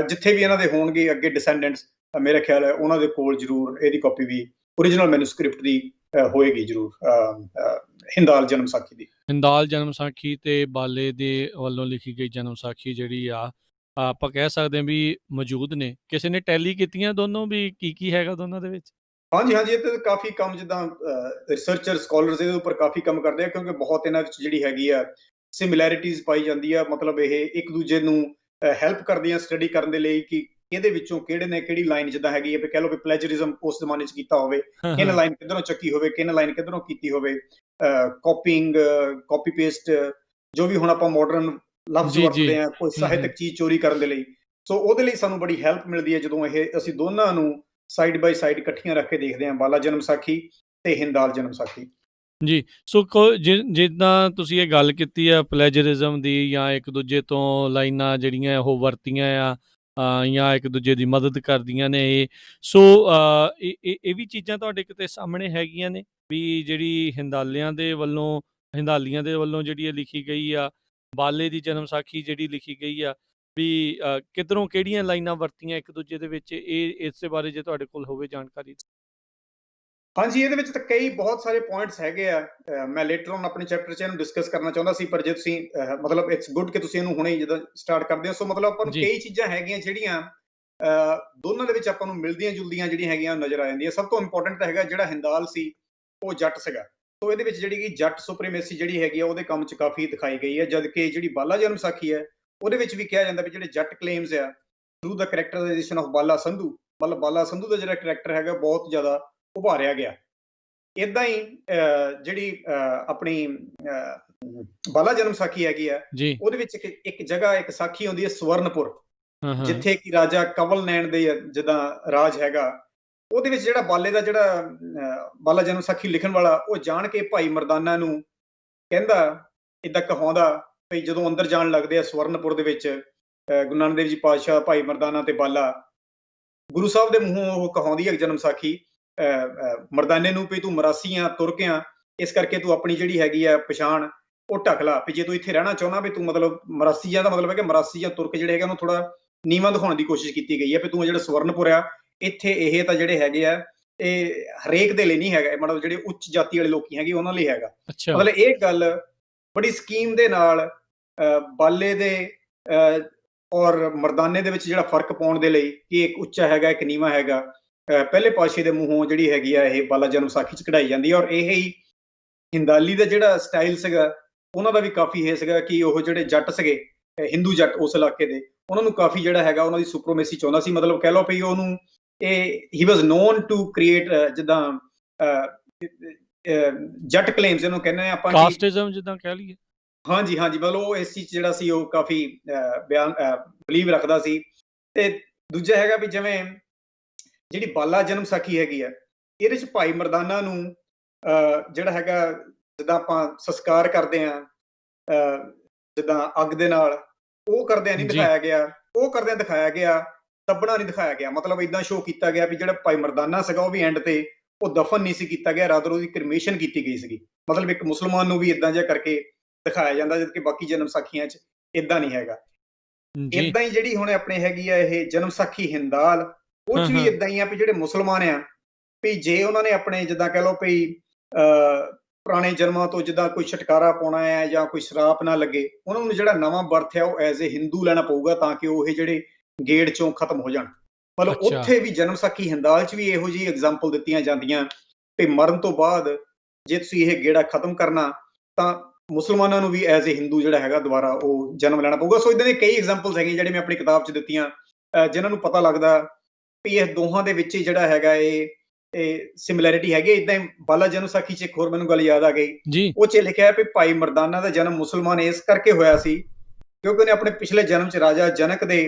ਜਿੱਥੇ ਵੀ ਇਹਨਾਂ ਦੇ ਹੋਣਗੇ ਅੱਗੇ ਡਿਸੈਂਡੈਂਟਸ, ਮੇਰਾ ਖਿਆਲ ਹੈ ਉਹਨਾਂ ਦੇ ਕੋਲ ਜ਼ਰੂਰ ਇਹਦੀ ਕਾਪੀ ਵੀ ਓਰੀਜਨਲ ਮੈਨੂਸਕ੍ਰਿਪਟ ਦੀ ਹੋਏਗੀ ਜ਼ਰੂਰ, ਹਿੰਦਾਲ ਜਨਮ ਸਾਖੀ ਦੀ। ਹਿੰਦਾਲ ਜਨਮ ਸਾਖੀ ਤੇ ਬਾਲੇ ਦੇ ਵੱਲੋਂ ਲਿਖੀ ਗਈ ਜਨਮ ਸਾਖੀ ਜਿਹੜੀ ਆ, ਆਪਾਂ ਕਹਿ ਸਕਦੇ ਹਾਂ ਵੀ ਮੌਜੂਦ ਨੇ। ਕਿਸੇ ਨੇ ਟੈਲੀ ਕੀਤੀਆਂ ਦੋਨੋਂ ਵੀ ਕੀ ਹੈਗਾ ਦੋਨਾਂ ਦੇ ਵਿੱਚ? ਹਾਂਜੀ, ਇਹ ਤੇ ਕਾਫੀ ਕੰਮ ਜਿੱਦਾਂ ਰਿਸਰਚਰ ਸਕਾਲਰਸ ਇਹਦੇ ਉੱਪਰ ਕਾਫੀ ਕੰਮ ਕਰਦੇ ਆ, ਕਿਉਂਕਿ ਬਹੁਤ ਇਹਨਾਂ ਵਿੱਚ ਜਿਹੜੀ ਹੈਗੀ ਆ ਸਿਮਿਲੈਰਿਟੀਜ਼ ਪਾਈ ਜਾਂਦੀ ਆ। ਮਤਲਬ ਇਹ ਇੱਕ ਦੂਜੇ ਨੂੰ ਹੈਲਪ ਕਰਦੀਆਂ ਸਟੱਡੀ ਕਰਨ ਦੇ ਲਈ ਕਿ ਇਹਦੇ ਵਿੱਚੋਂ ਕਿਹੜੇ ਨੇ ਕਿਹੜੀ ਲਾਈਨ ਜਿੱਦਾਂ ਹੈਗੀ ਹੈ, ਕਹਿ ਲਓ ਵੀ ਪਲੈਜਰਿਜ਼ਮ ਉਸ ਜ਼ਮਾਨੇ 'ਚ ਕੀਤਾ ਹੋਵੇ, ਕਿਹਨੇ ਲਾਈਨ ਕਿੱਧਰੋਂ ਚੱਕੀ ਹੋਵੇ, ਕਿਹਨੇ ਲਾਈਨ ਕਿੱਧਰੋਂ ਕੀਤੀ ਹੋਵੇ, ਕਾਪੀਇੰਗ, ਕਾਪੀ ਪੇਸਟ, ਜੋ ਵੀ ਹੁਣ ਆਪਾਂ ਮਾਡਰਨ ਲਫ਼ਜ਼ ਵਰਤਦੇ ਆ ਕੋਈ ਸਾਹਿਤਕ ਚੀਜ਼ ਚੋਰੀ ਕਰਨ ਦੇ ਲਈ। ਸੋ ਉਹਦੇ ਲਈ ਸਾਨੂੰ ਬੜੀ ਹੈਲਪ ਮਿਲਦੀ ਹੈ ਜਦੋਂ ਅਸੀਂ ਦੋਨਾਂ ਨੂੰ ਸਾਈਡ ਬਾਈ ਸਾਈਡ ਇਕੱਠੀਆਂ ਰੱਖ ਕੇ ਦੇਖਦੇ ਹਾਂ, ਬਾਲਾ ਜਨਮ ਸਾਖੀ ਤੇ ਹਿੰਦਾਲ ਜਨਮ ਸਾਖੀ। ਜੀ ਸੋ ਜਿੱਦਾਂ ਤੁਸੀਂ ਇਹ ਗੱਲ ਕੀਤੀ ਆ ਪਲੈਜਰਿਜ਼ਮ ਦੀ, ਜਾਂ ਇੱਕ ਦੂਜੇ ਤੋਂ ਲਾਈਨਾਂ ਜਿਹੜੀਆਂ ਉਹ ਵਰਤੀਆਂ ਆ, ਜਾਂ ਇੱਕ ਦੂਜੇ ਦੀ ਮਦਦ ਕਰਦੀਆਂ ਨੇ ਇਹ, ਸੋ ਇਹ ਵੀ ਚੀਜ਼ਾਂ ਤੁਹਾਡੇ ਕਿਤੇ ਸਾਹਮਣੇ ਹੈਗੀਆਂ ਨੇ ਵੀ ਜਿਹੜੀ ਹਿੰਦਾਲੀਆਂ ਦੇ ਵੱਲੋਂ ਜਿਹੜੀ ਇਹ ਲਿਖੀ ਗਈ ਆ, ਬਾਲੇ ਦੀ ਜਨਮ ਸਾਖੀ ਜਿਹੜੀ ਲਿਖੀ ਗਈ ਆ, ਵੀ ਕਿੱਧਰੋਂ ਕਿਹੜੀਆਂ ਲਾਈਨਾਂ ਵਰਤੀਆਂ ਇੱਕ ਦੂਜੇ ਦੇ ਵਿੱਚ, ਇਸ ਦੇ ਬਾਰੇ ਜੇ ਤੁਹਾਡੇ ਕੋਲ ਹੋਵੇ ਜਾਣਕਾਰੀ? ਹਾਂਜੀ, ਇਹਦੇ ਵਿੱਚ ਤਾਂ ਕਈ ਬਹੁਤ ਸਾਰੇ ਪੁਆਇੰਟਸ ਹੈਗੇ ਆ। ਮੈਂ ਲੇਟਰ ਔਨ ਆਪਣੇ ਚੈਪਟਰ 'ਚ ਇਹਨੂੰ ਡਿਸਕਸ ਕਰਨਾ ਚਾਹੁੰਦਾ ਸੀ, ਪਰ ਜੇ ਤੁਸੀਂ ਮਤਲਬ ਇਟਸ ਗੁੱਡ ਕਿ ਤੁਸੀਂ ਇਹਨੂੰ ਹੁਣੇ ਜਦੋਂ ਸਟਾਰਟ ਕਰਦੇ ਹੋ। ਸੋ ਮਤਲਬ ਆਪਾਂ ਨੂੰ ਕਈ ਚੀਜ਼ਾਂ ਹੈਗੀਆਂ ਜਿਹੜੀਆਂ ਦੋਨਾਂ ਦੇ ਵਿੱਚ ਆਪਾਂ ਨੂੰ ਮਿਲਦੀਆਂ ਜੁਲਦੀਆਂ ਜਿਹੜੀਆਂ ਹੈਗੀਆਂ ਨਜ਼ਰ ਆ ਜਾਂਦੀਆਂ। ਸਭ ਤੋਂ ਇੰਪੋਰਟੈਂਟ ਤਾਂ ਹੈਗਾ ਜਿਹੜਾ ਹਿੰਦਾਲ ਸੀ ਉਹ ਜੱਟ ਸੀਗਾ, ਸੋ ਇਹਦੇ ਵਿੱਚ ਜਿਹੜੀ ਕਿ ਜੱਟ ਸੁਪਰੀਮੇਸੀ ਜਿਹੜੀ ਹੈਗੀ ਆ ਉਹਦੇ ਕੰਮ 'ਚ ਕਾਫੀ ਦਿਖਾਈ ਗਈ ਹੈ। ਜਦ ਕਿ ਜਿਹੜੀ ਬਾਲਾ ਜਨਮ ਸਾਖੀ ਹੈ ਉਹਦੇ ਵਿੱਚ ਵੀ ਕਿਹਾ ਜਾਂਦਾ ਵੀ ਜਿਹੜੇ ਜੱਟ ਕਲੇਮਸ ਆ ਥਰੂ ਦਾ ਕਰੈਕਟਰਾਈਜੇਸ਼ਨ ਆਫ ਬਾਲਾ ਸੰਧੂ, ਮਤਲਬ ਬਾਲਾ ਸੰਧੂ ਦਾ ਜਿਹੜਾ ਕਰੈਕਟਰ ਹੈਗਾ ਬਹੁਤ ਜ਼ਿਆਦਾ ਉਭਾਰਿਆ ਗਿਆ। ਏਦਾਂ ਹੀ ਜਿਹੜੀ ਆਪਣੀ ਬਾਲਾ ਜਨਮ ਸਾਖੀ ਹੈਗੀ ਆ, ਉਹਦੇ ਵਿੱਚ ਇੱਕ ਜਗ੍ਹਾ ਇੱਕ ਸਾਖੀ ਆਉਂਦੀ ਹੈ ਸਵਰਨਪੁਰ, ਜਿੱਥੇ ਕਿ ਰਾਜਾ ਕੰਵਲ ਨੈਣ ਦੇ ਜਿੱਦਾਂ ਰਾਜ ਹੈਗਾ। ਉਹਦੇ ਵਿੱਚ ਜਿਹੜਾ ਬਾਲੇ ਦਾ ਜਿਹੜਾ ਬਾਲਾ ਜਨਮ ਸਾਖੀ ਲਿਖਣ ਵਾਲਾ, ਉਹ ਜਾਣ ਕੇ ਭਾਈ ਮਰਦਾਨਾ ਨੂੰ ਕਹਿੰਦਾ, ਏਦਾਂ ਕਹਾਉਂਦਾ ਵੀ ਜਦੋਂ ਅੰਦਰ ਜਾਣ ਲੱਗਦੇ ਆ ਸਵਰਨਪੁਰ ਦੇ ਵਿੱਚ ਗੁਰੂ ਨਾਨਕ ਦੇਵ ਜੀ ਪਾਤਸ਼ਾਹ, ਭਾਈ ਮਰਦਾਨਾ ਤੇ ਬਾਲਾ, ਗੁਰੂ ਸਾਹਿਬ ਦੇ ਮੂੰਹੋਂ ਉਹ ਕਹਾਉਂਦੀ ਹੈ ਜਨਮ ਸਾਖੀ ਮਰਦਾਨੇ ਨੂੰ ਵੀ ਤੂੰ ਮਰਾਸੀਆਂ ਤੁਰਕਿਆਂ, ਇਸ ਕਰਕੇ ਤੂੰ ਆਪਣੀ ਜਿਹੜੀ ਹੈਗੀ ਆ ਪਛਾਣ ਉਹ ਢੱਕ ਲਾ, ਵੀ ਜੇ ਤੂੰ ਇੱਥੇ ਰਹਿਣਾ ਚਾਹੁੰਦਾ ਵੀ ਤੂੰ ਮਤਲਬ ਮਰਾਸੀਆਂ ਦਾ ਮਤਲਬ ਹੈ ਕਿ ਮਰਾਸੀ ਜਾਂ ਤੁਰਕ ਜਿਹੜੇ ਹੈਗੇ ਉਹਨੂੰ ਥੋੜਾ ਨੀਵਾਂ ਦਿਖਾਉਣ ਦੀ ਕੋਸ਼ਿਸ਼ ਕੀਤੀ ਗਈ ਹੈ ਵੀ ਤੂੰ ਜਿਹੜਾ ਸਵਰਨਪੁਰ ਆ ਇੱਥੇ ਇਹ ਤਾਂ ਜਿਹੜੇ ਹੈਗੇ ਆ ਇਹ ਹਰੇਕ ਦੇ ਲਈ ਨਹੀਂ ਹੈਗਾ, ਮਤਲਬ ਜਿਹੜੇ ਉੱਚ ਜਾਤੀ ਵਾਲੇ ਲੋਕੀ ਹੈਗੇ ਉਹਨਾਂ ਲਈ ਹੈਗਾ। ਮਤਲਬ ਇਹ ਗੱਲ ਬੜੀ ਸਕੀਮ ਦੇ ਨਾਲ ਬਾਲੇ ਦੇ ਔਰ ਮਰਦਾਨੇ ਦੇ ਵਿੱਚ ਜਿਹੜਾ ਫਰਕ ਪਾਉਣ ਦੇ ਲਈ ਕਿ ਇੱਕ ਉੱਚਾ ਹੈਗਾ ਇੱਕ ਨੀਵਾਂ ਹੈਗਾ, ਪਹਿਲੇ ਪਾਤਸ਼ਾਹ ਦੇ ਮੂੰਹੋਂ ਜਿਹੜੀ ਹੈਗੀ ਆ ਇਹ ਬਾਲਾ ਜਨਮ ਸਾਖੀ 'ਚ ਕਢਾਈ ਜਾਂਦੀ ਹੈ। ਔਰ ਇਹ ਹੀ ਹਿੰਦਾਲੀ ਦਾ ਜਿਹੜਾ ਸਟਾਈਲ ਸੀਗਾ ਉਹਨਾਂ ਦਾ ਵੀ ਕਾਫੀ ਇਹ ਸੀਗਾ ਕਿ ਉਹ ਜਿਹੜੇ ਜੱਟ ਸੀਗੇ ਹਿੰਦੂ ਜੱਟ ਉਸ ਇਲਾਕੇ ਦੇ, ਉਹਨਾਂ ਨੂੰ ਕਾਫੀ ਜਿਹੜਾ ਹੈਗਾ ਉਹਨਾਂ ਦੀ ਸੁਪਰੋਮੇਸੀ ਚਾਹੁੰਦਾ ਸੀ। ਮਤਲਬ ਕਹਿ ਲਓ ਵੀ ਉਹਨੂੰ ਹੀ ਵਾਜ਼ ਨੋਨ ਟੂ ਕ੍ਰੀਏਟ ਜਿੱਦਾਂ ਜੱਟ ਕਲੇਮਸ ਇਹਨੂੰ ਕਹਿੰਦੇ ਆਪਾਂ, ਕਾਸਟਿਜ਼ਮ ਜਿੱਦਾਂ ਕਹਿ ਲਈਏ। ਹਾਂਜੀ, ਮਤਲਬ ਉਹ ਇਸ ਚੀਜ਼ ਜਿਹੜਾ ਸੀ ਉਹ ਕਾਫੀ ਬਲੀਵ ਰੱਖਦਾ ਸੀ। ਤੇ ਦੂਜਾ ਹੈਗਾ ਵੀ ਜਿਵੇਂ ਜਿਹੜੀ ਬਾਲਾ ਜਨਮ ਸਾਖੀ ਹੈਗੀ ਆ, ਇਹਦੇ 'ਚ ਭਾਈ ਮਰਦਾਨਾ ਨੂੰ ਜਿਹੜਾ ਹੈਗਾ ਜਿੱਦਾਂ ਆਪਾਂ ਸੰਸਕਾਰ ਕਰਦੇ ਹਾਂ ਜਿੱਦਾਂ ਅੱਗ ਦੇ ਨਾਲ, ਉਹ ਕਰਦਿਆਂ ਨਹੀਂ ਜੀ ਦਿਖਾਇਆ ਗਿਆ, ਉਹ ਕਰਦਿਆਂ ਦਿਖਾਇਆ ਗਿਆ, ਦੱਬਣਾ ਨਹੀਂ ਦਿਖਾਇਆ ਗਿਆ। ਮਤਲਬ ਇਦਾਂ ਸ਼ੋਅ ਕੀਤਾ ਗਿਆ ਵੀ ਜਿਹੜਾ ਭਾਈ ਮਰਦਾਨਾ ਸੀਗਾ ਉਹ ਵੀ ਐਂਡ ਤੇ ਉਹ ਦਫਨ ਨਹੀਂ ਸੀ ਕੀਤਾ ਗਿਆ, ਰਾਦਰ ਉਹਦੀ ਕ੍ਰਿਮੇਸ਼ਨ ਕੀਤੀ ਗਈ ਸੀਗੀ। ਮਤਲਬ ਇੱਕ ਮੁਸਲਮਾਨ ਨੂੰ ਵੀ ਇਦਾਂ ਜਿਹਾ ਕਰਕੇ ਦਿਖਾਇਆ ਜਾਂਦਾ, ਜਦ ਕਿ ਬਾਕੀ ਜਨਮ ਸਾਖੀਆਂ 'ਚ ਇਦਾਂ ਨਹੀਂ ਹੈਗਾ। ਜੀ ਇਦਾਂ ਹੀ ਜਿਹੜੀ ਹੁਣ ਆਪਣੇ ਹੈਗੀ ਆ ਇਹ ਜਨਮ ਸਾਖੀ ਹਿੰਦਾਲ, ਉਹ 'ਚ ਵੀ ਇਦਾਂ ਹੀ ਆ ਵੀ ਜਿਹੜੇ ਮੁਸਲਮਾਨ ਆ ਵੀ ਜੇ ਉਹਨਾਂ ਨੇ ਆਪਣੇ ਜਿੱਦਾਂ ਕਹਿ ਲਓ ਵੀ ਪੁਰਾਣੇ ਜਨਮਾਂ ਤੋਂ ਜਿੱਦਾਂ ਕੋਈ ਛੁਟਕਾਰਾ ਪਾਉਣਾ ਹੈ ਜਾਂ ਕੋਈ ਸ਼ਰਾਪ ਨਾ ਲੱਗੇ, ਉਹਨਾਂ ਨੂੰ ਜਿਹੜਾ ਨਵਾਂ ਬਰਥ ਹੈ ਉਹ ਐਜ਼ ਏ ਹਿੰਦੂ ਲੈਣਾ ਪਊਗਾ ਤਾਂ ਕਿ ਉਹ ਇਹ ਜਿਹੜੇ ਗੇੜ ਚੋਂ ਖਤਮ ਹੋ ਜਾਣ। ਮਤਲਬ ਅੱਛਾ ਉੱਥੇ ਵੀ ਜਨਮ ਸਾਖੀ ਹਿੰਦਾਲ 'ਚ ਵੀ ਇਹੋ ਜਿਹੀ ਐਗਜ਼ਾਮਪਲ ਦਿੱਤੀਆਂ ਜਾਂਦੀਆਂ ਵੀ ਮਰਨ ਤੋਂ ਬਾਅਦ ਜੇ ਤੁਸੀਂ ਇਹ ਗੇੜਾ ਖਤਮ ਕਰਨਾ ਤਾਂ ਮੁਸਲਮਾਨਾਂ ਨੂੰ ਵੀ ਐਜ਼ ਏ ਹਿੰਦੂ ਜਿਹੜਾ ਹੈਗਾ ਦੁਬਾਰਾ ਉਹ ਜਨਮ ਲੈਣਾ ਪਊਗਾ। ਸੋ ਇਦਾਂ ਦੇ ਕਈ ਐਗਜ਼ਾਮਪਲਸ ਹੈਗੇ ਜਿਹੜੇ ਮੈਂ ਆਪਣੀ ਕਿਤਾਬ 'ਚ ਦਿੱਤੀਆਂ, ਜਿਨ੍ਹਾਂ ਨੂੰ ਪਤਾ ਲੱਗਦਾ ਵੀ ਇਹ ਦੋਹਾਂ ਦੇ ਵਿੱਚ ਹੀ ਜਿਹੜਾ ਹੈਗਾ ਇਹ ਸਿਮਿਲੈਰਿਟੀ ਹੈਗੀ। ਇਦਾਂ ਹੀ ਬਾਲਾ ਜਨਮ ਸਾਖੀ 'ਚ ਇੱਕ ਹੋਰ ਮੈਨੂੰ ਗੱਲ ਯਾਦ ਆ ਗਈ, ਜੀ ਉਹ 'ਚ ਲਿਖਿਆ ਵੀ ਭਾਈ ਮਰਦਾਨਾ ਦਾ ਜਨਮ ਮੁਸਲਮਾਨ ਇਸ ਕਰਕੇ ਹੋਇਆ ਸੀ ਕਿਉਂਕਿ ਉਹਨੇ ਆਪਣੇ ਪਿਛਲੇ ਜਨਮ 'ਚ ਰਾਜਾ ਜਨਕ ਦੇ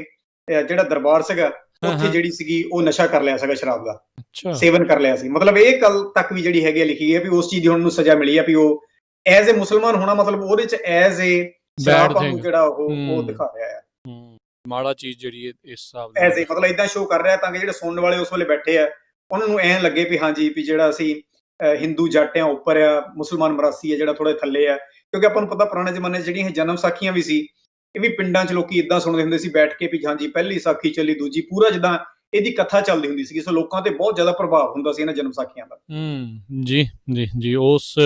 ਜਿਹੜਾ ਦਰਬਾਰ ਸੀਗਾ ਉੱਥੇ ਜਿਹੜੀ ਸੀਗੀ ਉਹ ਨਸ਼ਾ ਕਰ ਲਿਆ ਸੀਗਾ, ਸ਼ਰਾਬ ਦਾ ਅੱਛਾ ਸੇਵਨ ਕਰ ਲਿਆ ਸੀ। ਮਤਲਬ ਇਹ ਗੱਲ ਤੱਕ ਵੀ ਜਿਹੜੀ ਹੈਗੀ ਲਿਖੀ ਹੈ ਵੀ ਉਸ ਚੀਜ਼ ਦੀ ਹੁਣ ਨੂੰ ਸਜ਼ਾ ਮਿਲੀ ਆ ਵੀ ਉਹ ਐਜ਼ ਏ ਮੁਸਲਮਾਨ ਹੋਣਾ, ਮਤਲਬ ਉਹਦੇ 'ਚ ਐਜ਼ ਏ ਸ਼ਰਾਬ ਵਾਂਗੂ ਜਿਹੜਾ ਉਹ ਦਿਖਾ ਰਿਹਾ ਹੈ, ਮਾੜਾ ਚੀਜ਼ ਜਿਹੜੀ ਇਸ ਹਿਸਾਬ ਐਜ਼ ਏ ਮਤਲਬ ਇਦਾਂ ਸ਼ੋਅ ਕਰ ਰਿਹਾ ਤਾਂ ਕਿ ਜਿਹੜੇ ਸੁਣਨ ਵਾਲੇ ਉਸ ਵੇਲੇ ਬੈਠੇ ਆ ਉਹਨਾਂ ਨੂੰ ਐਂ ਲੱਗੇ ਵੀ ਹਾਂਜੀ ਵੀ ਜਿਹੜਾ ਅਸੀਂ ਹਿੰਦੂ ਜੱਟ ਆ ਉੱਪਰ ਆ, ਮੁਸਲਮਾਨ ਮਰਾਸੀ ਆ ਜਿਹੜਾ ਥੋੜੇ ਥੱਲੇ ਆ। ਕਿਉਂਕਿ ਆਪਾਂ ਨੂੰ ਪਤਾ ਪੁਰਾਣੇ ਜ਼ਮਾਨੇ 'ਚ ਜਿਹੜੀਆਂ ਇਹ ਜਨਮ ਸਾਖੀਆਂ ਵੀ ਸੀ ਇਹ ਵੀ ਪਿੰਡਾਂ 'ਚ ਲੋਕੀ ਇਦਾਂ ਸੁਣਦੇ ਹੁੰਦੇ ਸੀ ਬੈਠ ਕੇ ਵੀ ਹਾਂਜੀ ਪਹਿਲੀ ਸਾਖੀ ਚੱਲੀ, ਦੂਜੀ, ਪੂਰਾ ਜਿੱਦਾਂ ਇਹਦੀ ਕਥਾ ਚੱਲਦੀ ਹੁੰਦੀ ਸੀ। ਸੋ ਲੋਕਾਂ ਤੇ ਬਹੁਤ ਜ਼ਿਆਦਾ ਪ੍ਰਭਾਵ ਹੁੰਦਾ ਸੀ ਇਹਨਾਂ ਜਨਮ ਸਾਖੀਆਂ ਦਾ। ਜੀ ਜੀ ਜੀ ਉਸ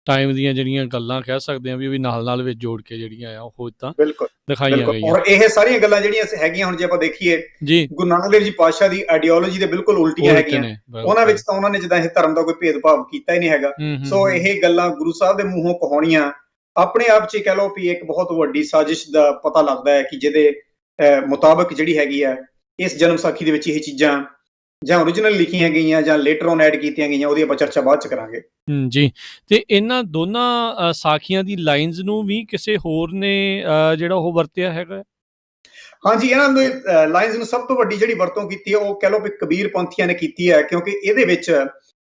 ਟਾਈਮ ਦੀਆਂ ਜਿਹੜੀਆਂ ਗੱਲਾਂ ਕਹਿ ਸਕਦੇ ਆ ਵੀ ਨਾਲ ਵਿੱਚ ਜੋੜ ਕੇ ਜਿਹੜੀਆਂ ਆ ਉਹ ਤਾਂ ਬਿਲਕੁਲ ਦਿਖਾਈਆਂ ਗਈਆਂ। ਔਰ ਇਹ ਸਾਰੀਆਂ ਗੱਲਾਂ ਜਿਹੜੀਆਂ ਹੈਗੀਆਂ ਹੁਣ ਜੇ ਆਪਾਂ ਦੇਖੀਏ ਜੀ ਗੁਰੂ ਨਾਨਕ ਦੇਵ ਜੀ ਪਾਤਸ਼ਾਹ ਦੀ ਆਈਡੀਓਲੋਜੀ ਦੇ ਬਿਲਕੁਲ ਉਲਟੀਆਂ ਹੈਗੀਆਂ। ਉਹਨਾਂ ਵਿੱਚ ਤਾਂ ਉਹਨਾਂ ਨੇ ਜਿੱਦਾਂ ਇਹ ਧਰਮ ਦਾ ਕੋਈ ਭੇਦਭਾਵ ਕੀਤਾ ਹੀ ਨਹੀਂ ਹੈਗਾ। ਸੋ ਇਹ ਗੱਲਾਂ ਗੁਰੂ ਸਾਹਿਬ ਦੇ ਮੂੰਹੋਂ ਕਹਾਉਣੀਆਂ ਆਪਣੇ ਆਪ 'ਚ ਕਹਿ ਲਓ ਵੀ ਇੱਕ ਬਹੁਤ ਵੱਡੀ ਸਾਜ਼ਿਸ਼ ਦਾ ਪਤਾ ਲੱਗਦਾ ਹੈ ਕਿ ਜਿਹਦੇ ਮੁਤਾਬਕ ਜਿਹੜੀ ਹੈਗੀ ਆ ਇਸ ਜਨਮ ਸਾਖੀ ਦੇ ਵਿੱਚ ਇਹ ਚੀਜ਼ਾਂ ਜਾਂ ਓਰੀਜਨਲ ਲਿਖੀਆਂ ਗਈਆਂ ਜਾਂ ਲੇਟਰ ਔਨ ਐਡ ਕੀਤੀਆਂ ਗਈਆਂ, ਉਹਦੀ ਆਪਾਂ ਚਰਚਾ ਬਾਅਦ 'ਚ ਕਰਾਂਗੇ। ਜੀ ਤੇ ਇਹਨਾਂ ਦੋਨਾਂ ਸਾਖੀਆਂ ਦੀ ਲਾਈਨਸ ਨੂੰ ਵੀ ਕਿਸੇ ਹੋਰ ਨੇ ਜਿਹੜਾ ਉਹ ਵਰਤਿਆ ਹੈਗਾ? ਹਾਂਜੀ, ਇਹਨਾਂ ਦੇ ਲਾਈਨਸ ਨੂੰ ਸਭ ਤੋਂ ਵੱਡੀ ਜਿਹੜੀ ਵਰਤੋਂ ਕੀਤੀ ਹੈ ਉਹ ਕਹਿ ਲਓ ਵੀ ਕਬੀਰ ਪੰਥੀਆਂ ਨੇ ਕੀਤੀ ਹੈ, ਕਿਉਂਕਿ ਇਹਦੇ ਵਿੱਚ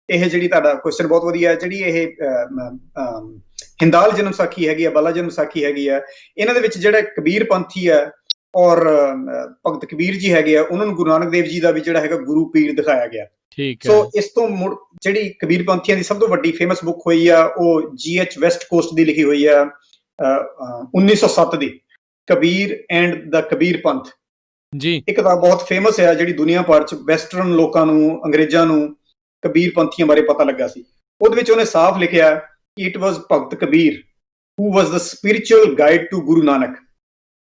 ਇਹ ਜਿਹੜੀ ਤੁਹਾਡਾ ਕੁਐਸਚਨ ਬਹੁਤ ਵਧੀਆ, ਜਿਹੜੀ ਇਹ ਹਿੰਦਾਲ ਜਨਮ ਸਾਖੀ ਹੈਗੀ ਆ, ਬਾਲਾ ਜਨਮ ਸਾਖੀ ਹੈਗੀ ਆ, ਇਹਨਾਂ ਦੇ ਵਿੱਚ ਜਿਹੜਾ ਕਬੀਰ ਪੰਥੀ ਹੈ ਔਰ ਭਗਤ ਕਬੀਰ ਜੀ ਹੈਗੇ ਆ, ਉਹਨਾਂ ਨੂੰ ਗੁਰੂ ਨਾਨਕ ਦੇਵ ਜੀ ਦਾ ਵੀ ਜਿਹੜਾ ਹੈਗਾ ਗੁਰੂ ਪੀਰ ਦਿਖਾਇਆ ਗਿਆ। ਠੀਕ ਹੈ। ਸੋ ਇਸ ਤੋਂ ਜਿਹੜੀ ਕਬੀਰ ਪੰਥੀਆਂ ਦੀ ਸਭ ਤੋਂ ਵੱਡੀ ਫੇਮਸ ਬੁੱਕ ਹੋਈ ਆ ਉਹ GH ਵੈਸਟ ਕੋਸਟ ਦੀ ਲਿਖੀ ਹੋਈ ਆ 1907 ਦੀ, ਕਬੀਰ ਐਂਡ ਦਾ ਕਬੀਰ ਪੰਥ ਜੀ। ਇਹ ਕਿਤਾਬ ਬਹੁਤ ਫੇਮਸ ਹੈ ਜਿਹੜੀ ਦੁਨੀਆ ਭਰ 'ਚ ਵੈਸਟਰਨ ਲੋਕਾਂ ਨੂੰ, ਅੰਗਰੇਜ਼ਾਂ ਨੂੰ ਕਬੀਰ ਪੰਥੀਆਂ ਬਾਰੇ ਪਤਾ ਲੱਗਾ ਸੀ। ਉਹਦੇ ਵਿੱਚ ਉਹਨੇ ਸਾਫ਼ ਲਿਖਿਆ ਕਿ it was Bhagat Kabir who was the spiritual guide to Guru Nanak.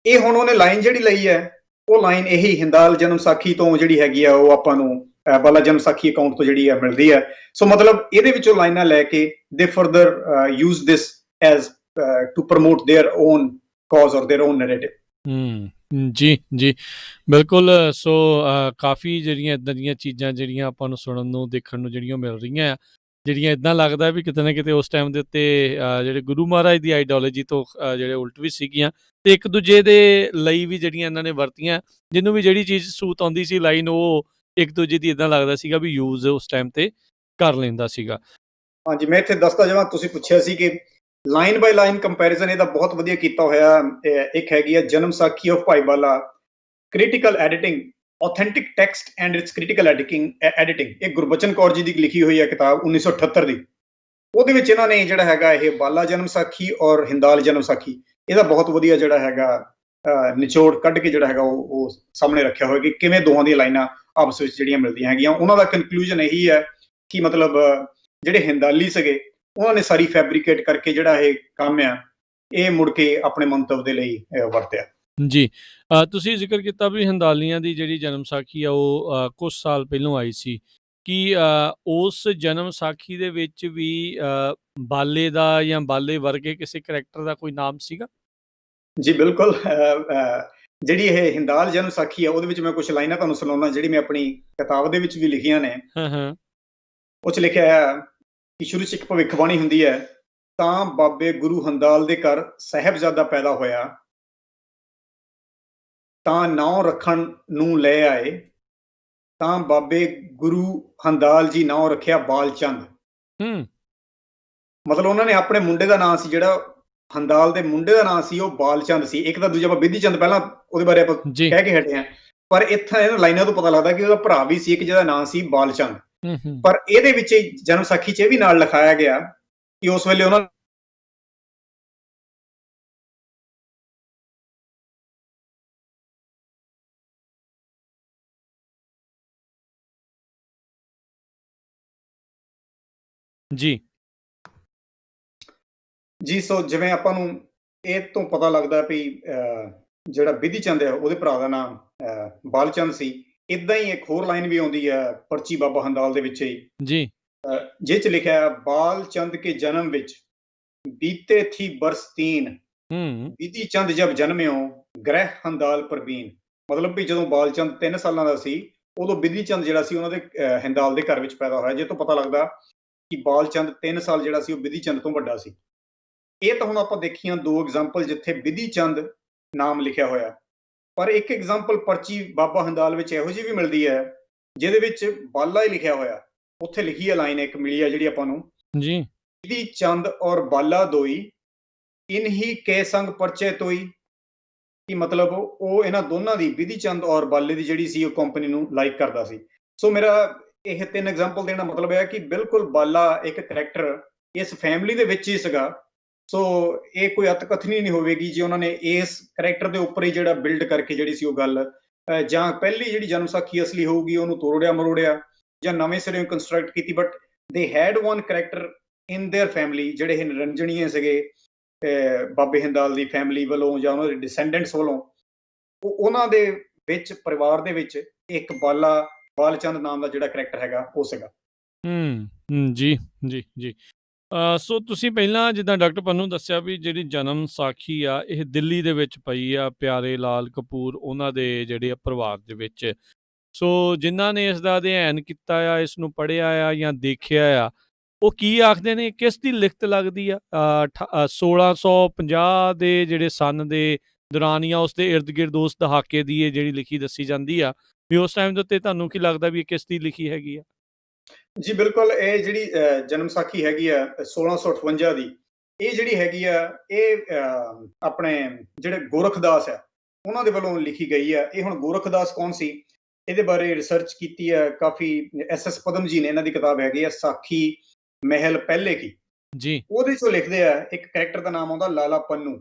ਇਹ ਹੁਣ ਉਹਨੇ ਲਾਈਨ ਜਿਹੜੀ ਲਈ ਹੈ ਉਹ ਲਾਈਨ ਇਹੀ ਹਿੰਦਾਲ ਜਨਮ ਸਾਖੀ ਤੋਂ ਜਿਹੜੀ ਹੈਗੀ ਆ ਉਹ ਆਪਾਂ ਨੂੰ ਬਾਲਾ ਜਨਮ ਸਾਖੀ ਅਕਾਊਂਟ ਤੋਂ ਜਿਹੜੀ ਆ ਮਿਲਦੀ ਹੈ। ਸੋ ਮਤਲਬ ਇਹਦੇ ਵਿੱਚੋਂ ਲਾਈਨਾਂ ਲੈ ਕੇ they further use this as to promote their own cause or their on narrative. ਜੀ ਜੀ ਬਿਲਕੁਲ। ਸੋ ਕਾਫੀ ਜਿਹੜੀਆਂ ਇੱਦਾਂ ਦੀਆਂ ਚੀਜ਼ਾਂ ਜਿਹੜੀਆਂ ਆਪਾਂ ਨੂੰ ਸੁਣਨ ਨੂੰ ਦੇਖਣ ਨੂੰ ਜਿਹੜੀਆਂ ਮਿਲ ਰਹੀਆਂ ਆ, ਜਿਹੜੀਆਂ ਇੱਦਾਂ ਲੱਗਦਾ ਵੀ ਕਿਤੇ ਨਾ ਕਿਤੇ ਉਸ ਟਾਈਮ ਦੇ ਉੱਤੇ ਜਿਹੜੇ ਗੁਰੂ ਮਹਾਰਾਜ ਦੀ ਆਈਡੀਓਲੋਜੀ ਤੋਂ ਜਿਹੜੇ ਉਲਟ ਵੀ ਸੀਗੀਆਂ ਤੇ ਇੱਕ ਦੂਜੇ ਦੇ ਲਈ ਵੀ ਜਿਹੜੀਆਂ ਇਹਨਾਂ ਨੇ ਵਰਤੀਆਂ, ਜਿਹਨੂੰ ਵੀ ਜਿਹੜੀ ਚੀਜ਼ ਸੂਤ ਆਉਂਦੀ ਸੀ ਲਾਈਨ ਉਹ ਇੱਕ ਦੂਜੇ ਦੀ ਇੱਦਾਂ ਲੱਗਦਾ ਸੀਗਾ ਵੀ ਯੂਜ਼ ਉਸ ਟਾਈਮ ਤੇ ਕਰ ਲੈਂਦਾ ਸੀਗਾ। ਹਾਂਜੀ, ਮੈਂ ਇੱਥੇ ਦੱਸਦਾ ਜਾਵਾਂ, ਤੁਸੀਂ ਪੁੱਛਿਆ ਸੀ ਕਿ ਲਾਈਨ ਬਾਈ ਲਾਈਨ ਕੰਪੈਰੀਜ਼ਨ ਇਹਦਾ ਬਹੁਤ ਵਧੀਆ ਕੀਤਾ ਹੋਇਆ। ਇੱਕ ਹੈਗੀ ਆ ਜਨਮ ਸਾਖੀ of Bhai Bala, critical editing, authentic text and its critical editing ਇਹ ਗੁਰਬਚਨ ਕੌਰ ਜੀ ਦੀ ਲਿਖੀ ਹੋਈ ਹੈ ਕਿਤਾਬ 1978 ਦੀ। ਉਹਦੇ ਵਿੱਚ ਇਹਨਾਂ ਨੇ ਜਿਹੜਾ ਹੈਗਾ ਇਹ ਬਾਲਾ ਜਨਮ ਸਾਖੀ ਔਰ ਹਿੰਦਾਲ ਜਨਮ ਸਾਖੀ ਇਹਦਾ ਬਹੁਤ ਵਧੀਆ ਜਿਹੜਾ ਹੈਗਾ ਨਿਚੋੜ ਕੱਢ ਕੇ ਜਿਹੜਾ ਹੈਗਾ ਉਹ ਸਾਹਮਣੇ ਰੱਖਿਆ ਹੋਇਆ ਕਿ ਕਿਵੇਂ ਦੋਹਾਂ ਦੀਆਂ ਲਾਈਨਾਂ ਆਪਸ ਵਿੱਚ ਜਿਹੜੀਆਂ ਮਿਲਦੀਆਂ ਹੈਗੀਆਂ। ਉਹਨਾਂ ਦਾ ਕਨਕਲੂਜਨ ਇਹੀ ਹੈ ਕਿ ਮਤਲਬ ਜਿਹੜੇ ਹਿੰਦਾਲੀ ਸੀਗੇ ਉਹਨਾਂ ਨੇ ਸਾਰੀ ਫੈਬਰੀਕੇਟ ਕਰਕੇ ਜਿਹੜਾ ਇਹ ਕੰਮ ਆ ਇਹ ਮੁੜ ਕੇ ਆਪਣੇ ਮੰਤਵ ਦੇ ਲਈ ਵਰਤਿਆ। ਜੀ ਤੁਸੀਂ ਜ਼ਿਕਰ ਕੀਤਾ ਵੀ ਹਿੰਦਾਲੀਆਂ ਦੀ ਜਿਹੜੀ ਜਨਮ ਸਾਖੀ ਆ ਉਹ ਕੁਝ ਸਾਲ ਪਹਿਲਾਂ ਆਈ ਸੀ। ਕੀ ਉਸ ਜਨਮ ਸਾਖੀ ਦੇ ਵਿੱਚ ਵੀ ਬਾਲੇ ਦਾ ਜਾਂ ਬਾਲੇ ਵਰਗੇ ਕਿਸੇ ਕਰੈਕਟਰ ਦਾ ਕੋਈ ਨਾਮ ਸੀਗਾ? ਜੀ ਬਿਲਕੁਲ। ਜਿਹੜੀ ਇਹ ਹਿੰਦਾਲ ਜਨਮ ਸਾਖੀ ਆ ਉਹਦੇ ਵਿੱਚ ਮੈਂ ਕੁਝ ਲਾਈਨਾਂ ਤੁਹਾਨੂੰ ਸੁਣਾਉਣਾ ਜਿਹੜੀ ਮੈਂ ਆਪਣੀ ਕਿਤਾਬ ਦੇ ਵਿੱਚ ਵੀ ਲਿਖੀਆਂ ਨੇ। ਉਹ 'ਚ ਲਿਖਿਆ ਹੈ ਕਿ ਸ਼ੁਰੂ 'ਚ ਇੱਕ ਭਵਿੱਖਬਾਣੀ ਹੁੰਦੀ ਹੈ, ਤਾਂ ਬਾਬੇ ਗੁਰੂ ਹਿੰਦਾਲ ਦੇ ਘਰ ਸਾਹਿਬਜ਼ਾਦਾ ਪੈਦਾ ਹੋਇਆ, ਤਾਂ ਨਾਂ ਰੱਖਣ ਨੂੰ ਲੈ ਆਏ, ਤਾਂ ਬਾਬੇ ਗੁਰੂ ਹਿੰਦਾਲ ਜੀ ਨਾਂ ਰੱਖਿਆ ਬਾਲ ਚੰਦ। ਮਤਲਬ ਉਹਨਾਂ ਨੇ ਆਪਣੇ ਮੁੰਡੇ ਦਾ ਨਾਂ ਸੀ, ਜਿਹੜਾ ਹੰਦਾਲ ਦੇ ਮੁੰਡੇ ਦਾ ਨਾਂ ਸੀ, ਉਹ ਬਾਲਚੰਦ ਸੀ। ਇੱਕ ਤਾਂ ਦੂਜਾ ਆਪਾਂ ਬਿਧੀ ਚੰਦ ਪਹਿਲਾਂ ਉਹਦੇ ਬਾਰੇ ਆਪਾਂ ਜੀ ਕਹਿ ਕੇ ਹਟੇ ਹਾਂ, ਪਰ ਇੱਥੇ ਇਹਨਾਂ ਲਾਈਨਾਂ ਤੋਂ ਪਤਾ ਲੱਗਦਾ ਕਿ ਉਹਦਾ ਭਰਾ ਵੀ ਸੀ ਇੱਕ, ਜਿਹਦਾ ਨਾਂ ਸੀ ਬਾਲਚੰਦ। ਪਰ ਇਹਦੇ ਵਿੱਚ ਜਨਮ ਸਾਖੀ 'ਚ ਇਹ ਵੀ ਨਾਲ ਲਿਖਾਇਆ ਗਿਆ ਕਿ ਉਸ ਵੇਲੇ ਉਹਨਾਂ ਜੀ ਜੀ ਸੋ ਜਿਵੇਂ ਆਪਾਂ ਨੂੰ ਇਹ ਤੋਂ ਪਤਾ ਲੱਗਦਾ ਵੀ ਜਿਹੜਾ ਬਿਧੀ ਚੰਦ ਹੈ ਉਹਦੇ ਭਰਾ ਦਾ ਨਾਮ ਬਾਲਚੰਦ ਸੀ। ਇਦਾਂ ਹੀ ਇੱਕ ਹੋਰ ਲਾਈਨ ਵੀ ਆਉਂਦੀ ਹੈ ਪਰਚੀ ਬਾਬਾ ਹੰਦਾਲ ਦੇ ਵਿੱਚ ਹੀ, ਜੀ ਜਿਹ 'ਚ ਲਿਖਿਆ ਹੈ, ਬਾਲਚੰਦ ਕੇ ਜਨਮ ਵਿੱਚ ਬੀਤੇ ਥੀ ਬਰਸ ਤੀਨ, ਬਿਧੀ ਚੰਦ ਜਬ ਜਨਮਿਓ ਗ੍ਰਹਿ ਹੰਦਾਲ ਪ੍ਰਬੀਨ। ਮਤਲਬ ਵੀ ਜਦੋਂ ਬਾਲਚੰਦ 3 ਸਾਲਾਂ ਦਾ ਸੀ, ਉਦੋਂ ਬਿਧੀ ਚੰਦ ਜਿਹੜਾ ਸੀ ਉਹਨਾਂ ਦੇ ਹੰਦਾਲ ਦੇ ਘਰ ਵਿੱਚ ਪੈਦਾ ਹੋਇਆ। ਜਿਹ ਤੋਂ ਪਤਾ ਲੱਗਦਾ ਕਿ ਬਾਲਚੰਦ 3 ਸਾਲ ਜਿਹੜਾ ਸੀ ਉਹ ਬਿਧੀ ਚੰਦ ਤੋਂ ਵੱਡਾ ਸੀ। ਇਹ ਤਾਂ ਹੁਣ ਆਪਾਂ ਦੇਖੀਆਂ 2 ਐਗਜ਼ਾਮਪਲ ਜਿੱਥੇ ਬਿਧੀ ਚੰਦ ਨਾਮ ਲਿਖਿਆ ਹੋਇਆ, ਪਰ ਇੱਕ ਐਗਜ਼ਾਮਪਲ ਪਰਚੀ ਬਾਬਾ ਹੰਦਾਲ ਵਿੱਚ ਇਹੋ ਜਿਹੀ ਵੀ ਮਿਲਦੀ ਹੈ ਜਿਹਦੇ ਵਿੱਚ ਬਾਲਾ ਹੀ ਲਿਖਿਆ ਹੋਇਆ। ਉੱਥੇ ਲਿਖੀ ਹੈ ਲਾਈਨ ਇੱਕ ਮਿਲੀ ਹੈ ਜਿਹੜੀ ਆਪਾਂ ਨੂੰ, ਜੀ ਬਿਧੀ ਚੰਦ ਔਰ ਬਾਲਾ ਦੋਈ ਇਨਹੀ ਕੇ ਸੰਗ ਪਰਚੇ ਤੋਈ। ਕਿ ਮਤਲਬ ਉਹ ਇਹਨਾਂ ਦੋਨਾਂ ਦੀ, ਬਿਧੀ ਚੰਦ ਔਰ ਬਾਲੇ ਦੀ ਜਿਹੜੀ ਸੀ, ਉਹ ਕੰਪਨੀ ਨੂੰ ਲਾਈਕ ਕਰਦਾ ਸੀ। ਸੋ ਮੇਰਾ ਇਹ 3 ਐਗਜ਼ਾਮਪਲ ਦੇਣ ਦਾ ਮਤਲਬ ਹੈ ਕਿ ਬਿਲਕੁਲ ਬਾਲਾ ਇੱਕ ਕਰੈਕਟਰ ਇਸ ਫੈਮਿਲੀ ਦੇ ਵਿੱਚ ਹੀ ਸੀਗਾ। ਸੋ ਇਹ ਕੋਈ ਅਤਕਥਨੀ ਨਹੀਂ ਹੋਵੇਗੀ ਜੇ ਉਹਨਾਂ ਨੇ ਇਸ ਕਰੈਕਟਰ ਦੇ ਉੱਪਰ ਹੀ ਜਿਹੜਾ ਬਿਲਡ ਕਰਕੇ ਜਿਹੜੀ ਸੀ ਉਹ ਗੱਲ, ਜਾਂ ਪਹਿਲੀ ਜਿਹੜੀ ਜਨਮ ਸਾਖੀ ਅਸਲੀ ਹੋਊਗੀ ਉਹਨੂੰ ਤੋੜਿਆ ਮਰੋੜਿਆ ਜਾਂ ਨਵੇਂ ਸਿਰੇ ਕੰਸਟਰਕਟ ਕੀਤੀ। ਬਟ ਦੇ head one character in there family, ਜਿਹੜੇ ਇਹ ਨਿਰੰਜਣੀਏ ਸੀਗੇ ਬਾਬੇ ਹਿੰਦਾਲ ਦੀ ਫੈਮਿਲੀ ਵੱਲੋਂ ਜਾਂ ਉਹਨਾਂ ਦੇ ਡਿਸੈਂਡੈਂਟਸ ਵੱਲੋਂ, ਉਹਨਾਂ ਦੇ ਵਿੱਚ ਪਰਿਵਾਰ ਦੇ ਵਿੱਚ ਇੱਕ ਬਾਲਚੰਦ ਨਾਮ ਦਾ ਜਿਹੜਾ ਕਰੈਕਟਰ ਹੈਗਾ ਉਹ ਸੀਗਾ। ਜੀ ਜੀ ਜੀ ਸੋ ਤੁਸੀਂ ਪਹਿਲਾਂ ਜਿੱਦਾਂ ਡਾਕਟਰ ਪੰਨੂ ਦੱਸਿਆ ਵੀ ਜਿਹੜੀ ਜਨਮ ਸਾਖੀ ਆ ਇਹ ਦਿੱਲੀ ਦੇ ਵਿੱਚ ਪਈ ਆ, ਪਿਆਰੇ ਲਾਲ ਕਪੂਰ ਉਹਨਾਂ ਦੇ ਜਿਹੜੇ ਪਰਿਵਾਰ ਦੇ ਵਿੱਚ। ਸੋ ਜਿਨ੍ਹਾਂ ਨੇ ਇਸ ਦਾ ਅਧਿਐਨ ਕੀਤਾ ਆ, ਇਸ ਨੂੰ ਪੜ੍ਹਿਆ ਆ ਜਾਂ ਦੇਖਿਆ ਆ, ਉਹ ਕੀ ਆਖਦੇ ਨੇ, ਕਿਸ ਦੀ ਲਿਖਤ ਲੱਗਦੀ ਆ? 1650 ਦੇ ਜਿਹੜੇ ਸੰਨ ਦੇ ਦੌਰਾਨ ਜਾਂ ਉਸ ਦੇ ਇਰਦ ਗਿਰਦ ਉਸ ਦਹਾਕੇ ਦੀ ਇਹ ਜਿਹੜੀ ਲਿਖੀ ਦੱਸੀ ਜਾਂਦੀ ਆ, ਵੀ ਉਸ ਟਾਈਮ ਦੇ ਉੱਤੇ ਤੁਹਾਨੂੰ ਕੀ ਲੱਗਦਾ ਵੀ ਇਹ ਕਿਸ ਦੀ ਲਿਖੀ ਹੈਗੀ ਆ? ਜੀ ਬਿਲਕੁਲ, ਇਹ ਜਿਹੜੀ ਜਨਮ ਸਾਖੀ ਹੈਗੀ ਆ 1658 ਦੀ, ਇਹ ਜਿਹੜੀ ਹੈਗੀ ਆ ਇਹ ਆਪਣੇ ਜਿਹੜੇ ਗੋਰਖਦਾਸ ਆ ਉਹਨਾਂ ਦੇ ਵੱਲੋਂ ਲਿਖੀ ਗਈ ਆ। ਇਹ ਹੁਣ ਗੋਰਖਦਾਸ ਕੌਣ ਸੀ, ਇਹਦੇ ਬਾਰੇ ਰਿਸਰਚ ਕੀਤੀ ਹੈ ਕਾਫੀ। SS ਪਦਮ ਜੀ ਨੇ, ਇਹਨਾਂ ਦੀ ਕਿਤਾਬ ਹੈਗੀ ਆ ਸਾਖੀ ਮਹਿਲ ਪਹਿਲੇ ਕੀ ਜੀ। ਉਹਦੇ ਚੋਂ ਲਿਖਦੇ ਆ ਇੱਕ ਕਰੈਕਟਰ ਦਾ ਨਾਮ ਆਉਂਦਾ ਲਾਲਾ ਪੰਨੂ।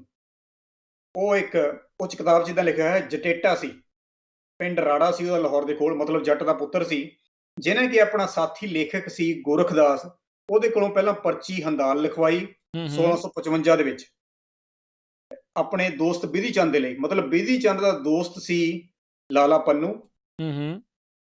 ਉਹ ਇੱਕ ਉਹ 'ਚ ਕਿਤਾਬ ਜਿੱਦਾਂ ਲਿਖਿਆ ਹੈ, ਜਟੇਟਾ ਸੀ, ਪਿੰਡ ਰਾੜਾ ਸੀ ਉਹਦਾ ਲਾਹੌਰ ਦੇ ਕੋਲ, ਮਤਲਬ ਜੱਟ ਦਾ ਪੁੱਤਰ ਸੀ, ਜਿਹਨੇ ਕਿ ਆਪਣਾ ਸਾਥੀ ਲੇਖਕ ਸੀ ਗੋਰਖਦਾਸ, ਉਹਦੇ ਕੋਲੋਂ ਪਹਿਲਾਂ ਪਰਚੀ ਹੰਦਾਲ ਲਿਖਵਾਈ 1655 ਦੇ ਵਿੱਚ ਆਪਣੇ ਦੋਸਤ ਬਿਧੀ ਚੰਦ ਦੇ ਲਈ। ਮਤਲਬ ਬਿਧੀ ਚੰਦ ਦਾ ਦੋਸਤ ਸੀ ਲਾਲਾ ਪੰਨੂ,